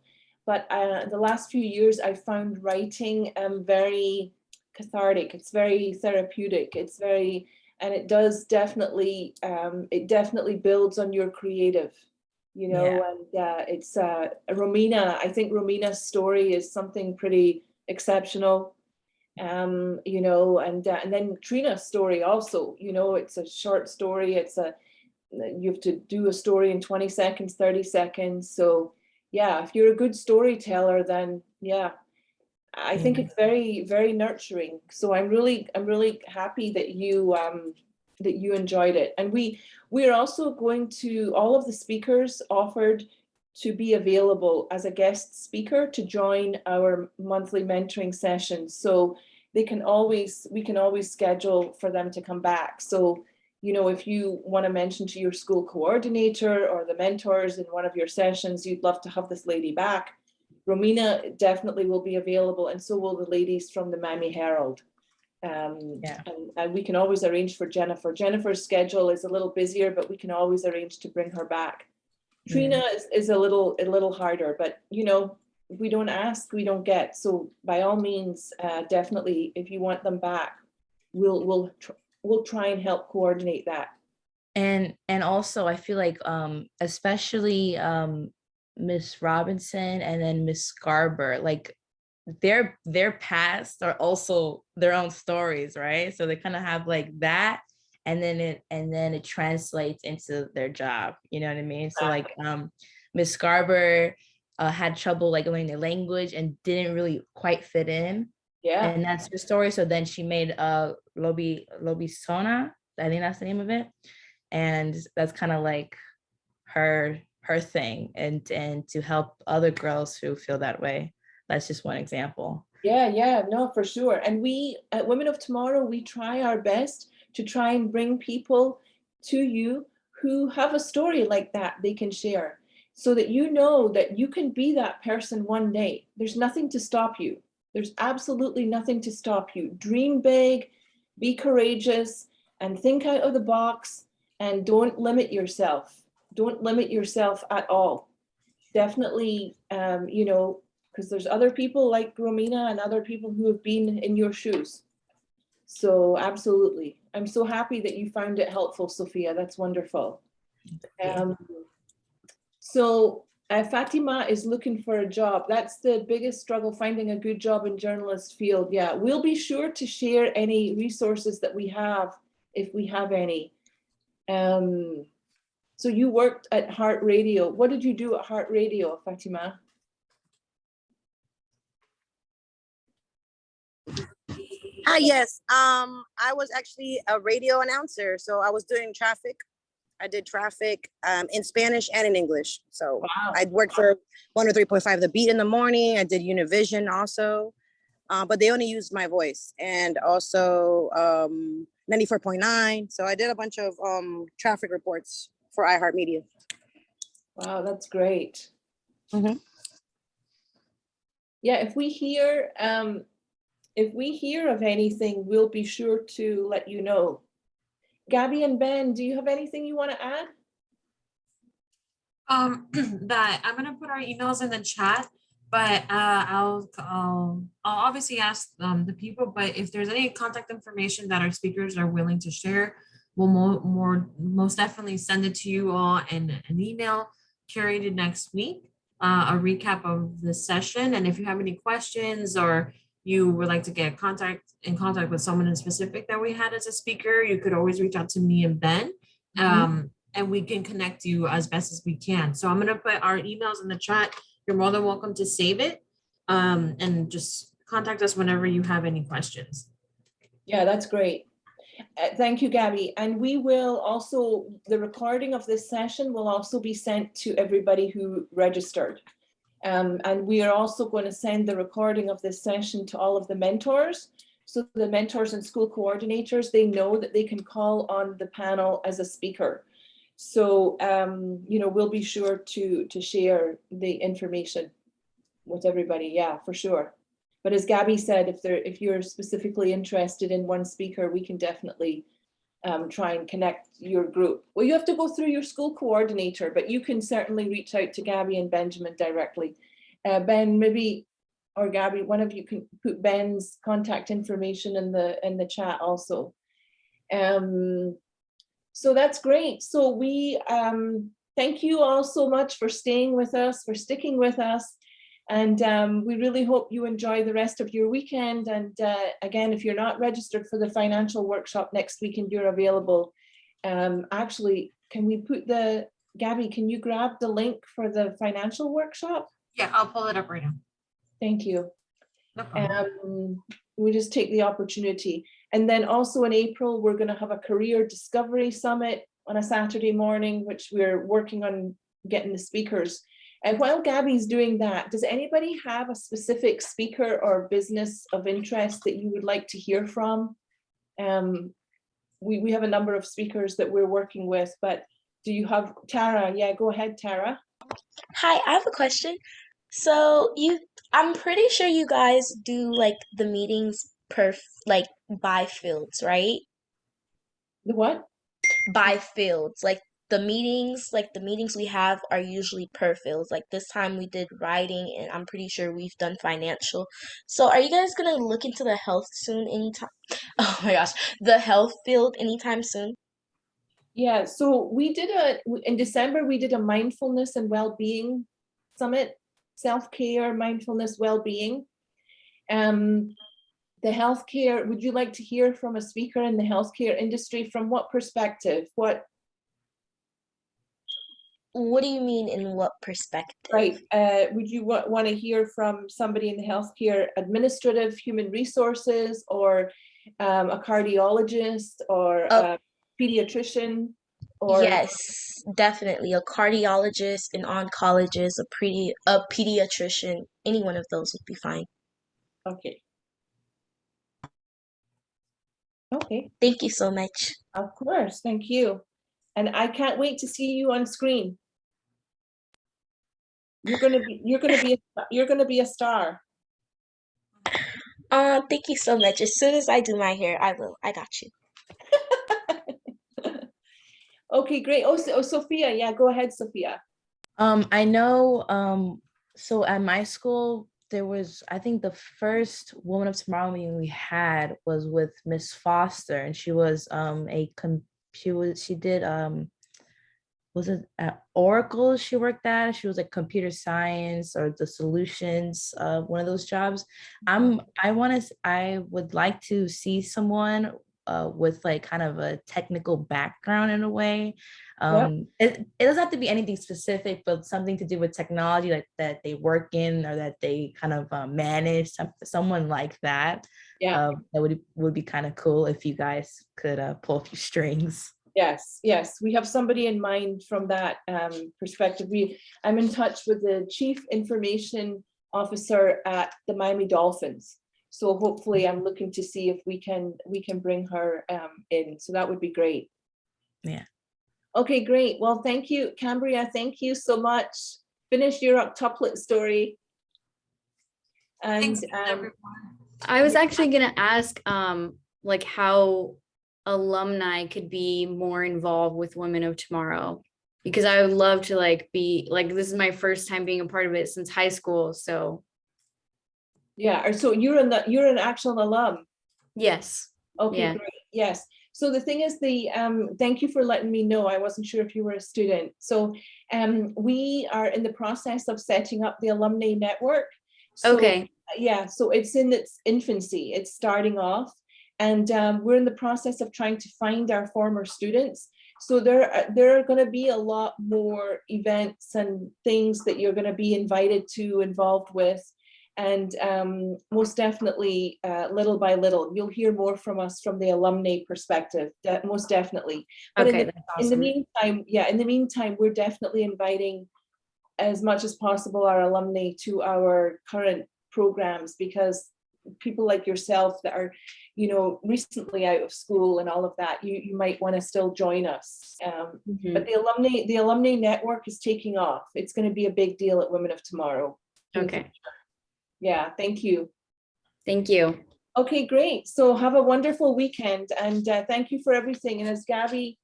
but the last few years I found writing very cathartic. It's very therapeutic. It's very, and it does definitely builds on your creative, you know. Yeah. And it's Romina. I think Romina's story is something pretty exceptional. You know, and then Trina's story also, you know, it's a short story. You have to do a story in 20 seconds, 30 seconds. So yeah, if you're a good storyteller, then yeah, I think it's very, very nurturing. So I'm really happy that you enjoyed it. And we're also going to, all of the speakers offered to be available as a guest speaker to join our monthly mentoring sessions. So we can always schedule for them to come back. So, you know, if you want to mention to your school coordinator or the mentors in one of your sessions, you'd love to have this lady back, Romina definitely will be available, and so will the ladies from the Miami Herald. And we can always arrange for Jennifer. Jennifer's schedule is a little busier, but we can always arrange to bring her back. Trina is a little harder, but you know, if we don't ask, we don't get. So by all means, definitely, if you want them back, we'll try and help coordinate that. And also, I feel like especially Miss Robinson and then Miss Garber, like their past are also their own stories, right? So they kind of have like that, and then it translates into their job, you know what I mean? So like Miss Garber had trouble like learning the language and didn't really quite fit in. Yeah. And that's her story. So then she made Lobisona, I think that's the name of it. And that's kind of like her thing, and to help other girls who feel that way. That's just one example. Yeah, no, for sure. And we at Women of Tomorrow, we try our best to try and bring people to you who have a story like that they can share, so that you know that you can be that person one day. There's nothing to stop you. There's absolutely nothing to stop you. Dream big, be courageous, and think out of the box, and don't limit yourself. Don't limit yourself at all. Definitely, you know, because there's other people like Romina and other people who have been in your shoes. So absolutely. I'm so happy that you found it helpful, Sophia. That's wonderful. So Fatima is looking for a job. That's the biggest struggle, finding a good job in journalist field. Yeah, we'll be sure to share any resources that we have, if we have any. So you worked at Heart Radio. What did you do at Heart Radio, Fatima? Yes, I was actually a radio announcer. So I was doing traffic. I did traffic in Spanish and in English. So wow. I worked for 103.5 The Beat in the morning. I did Univision also, but they only used my voice, and also 94.9. So I did a bunch of traffic reports for iHeartMedia. Wow, that's great. Mm-hmm. Yeah, if we hear if we hear of anything, we'll be sure to let you know. Gabby and Ben, do you have anything you want to add? That I'm gonna put our emails in the chat, but I'll obviously ask the people. But if there's any contact information that our speakers are willing to share, we'll most definitely send it to you all in an email curated next week. A recap of the session, and if you have any questions or you would like to get in contact with someone in specific that we had as a speaker, you could always reach out to me and Ben. And we can connect you as best as we can. So I'm gonna put our emails in the chat. You're more than welcome to save it and just contact us whenever you have any questions. Yeah, that's great. Thank you, Gabby. And we will also, the recording of this session will also be sent to everybody who registered. And we are also going to send the recording of this session to all of the mentors. So the mentors and school coordinators, they know that they can call on the panel as a speaker. So, you know, we'll be sure to share the information with everybody. Yeah, for sure. But as Gabby said, if you're specifically interested in one speaker, we can definitely try and connect your group. Well, you have to go through your school coordinator, but you can certainly reach out to Gabby and Benjamin directly. Ben, maybe, or Gabby, one of you can put Ben's contact information in the chat also. So that's great. So we thank you all so much for staying with us, for sticking with us. And we really hope you enjoy the rest of your weekend. And again, if you're not registered for the financial workshop next week and you're available, actually, can we put Gabby, can you grab the link for the financial workshop? Yeah, I'll pull it up right now. Thank you. No problem. We just take the opportunity. And then also in April, we're going to have a career discovery summit on a Saturday morning, which we're working on getting the speakers. And while Gabby's doing that, does anybody have a specific speaker or business of interest that you would like to hear from? We have a number of speakers that we're working with, but do you have Tara? Yeah, go ahead, Tara. Hi, I have a question. So I'm pretty sure you guys do like the meetings by fields, right? The what? By fields, like the meetings we have are usually per fields. Like this time we did writing, and I'm pretty sure we've done financial. So are you guys gonna look into the health soon anytime? Oh my gosh, the health field anytime soon? Yeah, so in December, we did a mindfulness and well-being summit, self-care, mindfulness, well-being. The healthcare, would you like to hear from a speaker in the healthcare industry? From what perspective? What do you mean in what perspective? Right, would you want to hear from somebody in the healthcare administrative, human resources, or a cardiologist, or a pediatrician? Or yes, definitely a cardiologist, an oncologist, a pediatrician. Any one of those would be fine. Okay. Okay. Thank you so much. Of course, thank you. And I can't wait to see you on screen. You're gonna be a star. Thank you so much. As soon as I do my hair, I will. I got you. Okay, great. Oh, Sophia, yeah, go ahead, Sophia. I know, so at my school, there was, I think the first Women of Tomorrow meeting we had was with Miss Foster, and she was she did was it at Oracle she worked at? She was like computer science or the solutions, one of those jobs. I would like to see someone with like kind of a technical background in a way. It doesn't have to be anything specific, but something to do with technology, like that they work in or that they kind of manage, someone like that. Yeah, that would be kind of cool if you guys could pull a few strings. Yes, we have somebody in mind from that perspective. I'm in touch with the Chief Information Officer at the Miami Dolphins. So hopefully I'm looking to see if we can bring her in. So that would be great. Yeah. Okay, great. Well, thank you, Cambria. Thank you so much. Finish your octuplet story. And thanks, everyone. I was actually gonna ask, like how alumni could be more involved with Women of Tomorrow, because I would love to like be like, this is my first time being a part of it since high school. So Yeah, or so you're an actual alum. yes. Okay, Yeah. great. Yes. So the thing is, thank you for letting me know. I wasn't sure if you were a student. So we are in the process of setting up the alumni network. So, Okay. yeah, so it's in its infancy. It's starting off, and we're in the process of trying to find our former students. So there are going to be a lot more events and things that you're going to be invited to, involved with. And most definitely, little by little, you'll hear more from us from the alumni perspective, most definitely. But Okay, in the meantime, yeah, in the meantime, we're definitely inviting as much as possible our alumni to our current programs, because people like yourself that are, you know, recently out of school and all of that, you might want to still join us. But the alumni network is taking off. It's going to be a big deal at Women of Tomorrow. Okay. Yeah, thank you. Thank you. Okay, great. So have a wonderful weekend, and thank you for everything. And as Gabby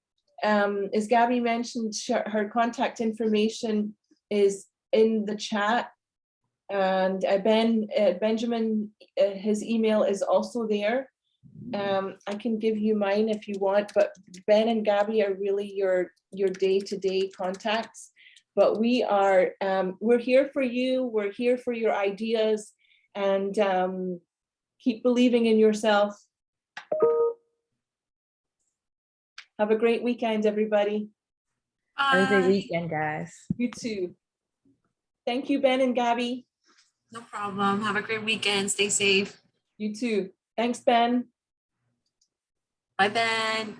mentioned, her contact information is in the chat, and Benjamin, his email is also there. I can give you mine if you want, but Ben and Gabby are really your day-to-day contacts. But we're here for you. We're here for your ideas, and keep believing in yourself. Have a great weekend, everybody. Have a great weekend, guys. You too. Thank you, Ben and Gabby. No problem. Have a great weekend. Stay safe. You too. Thanks, Ben. Bye, Ben.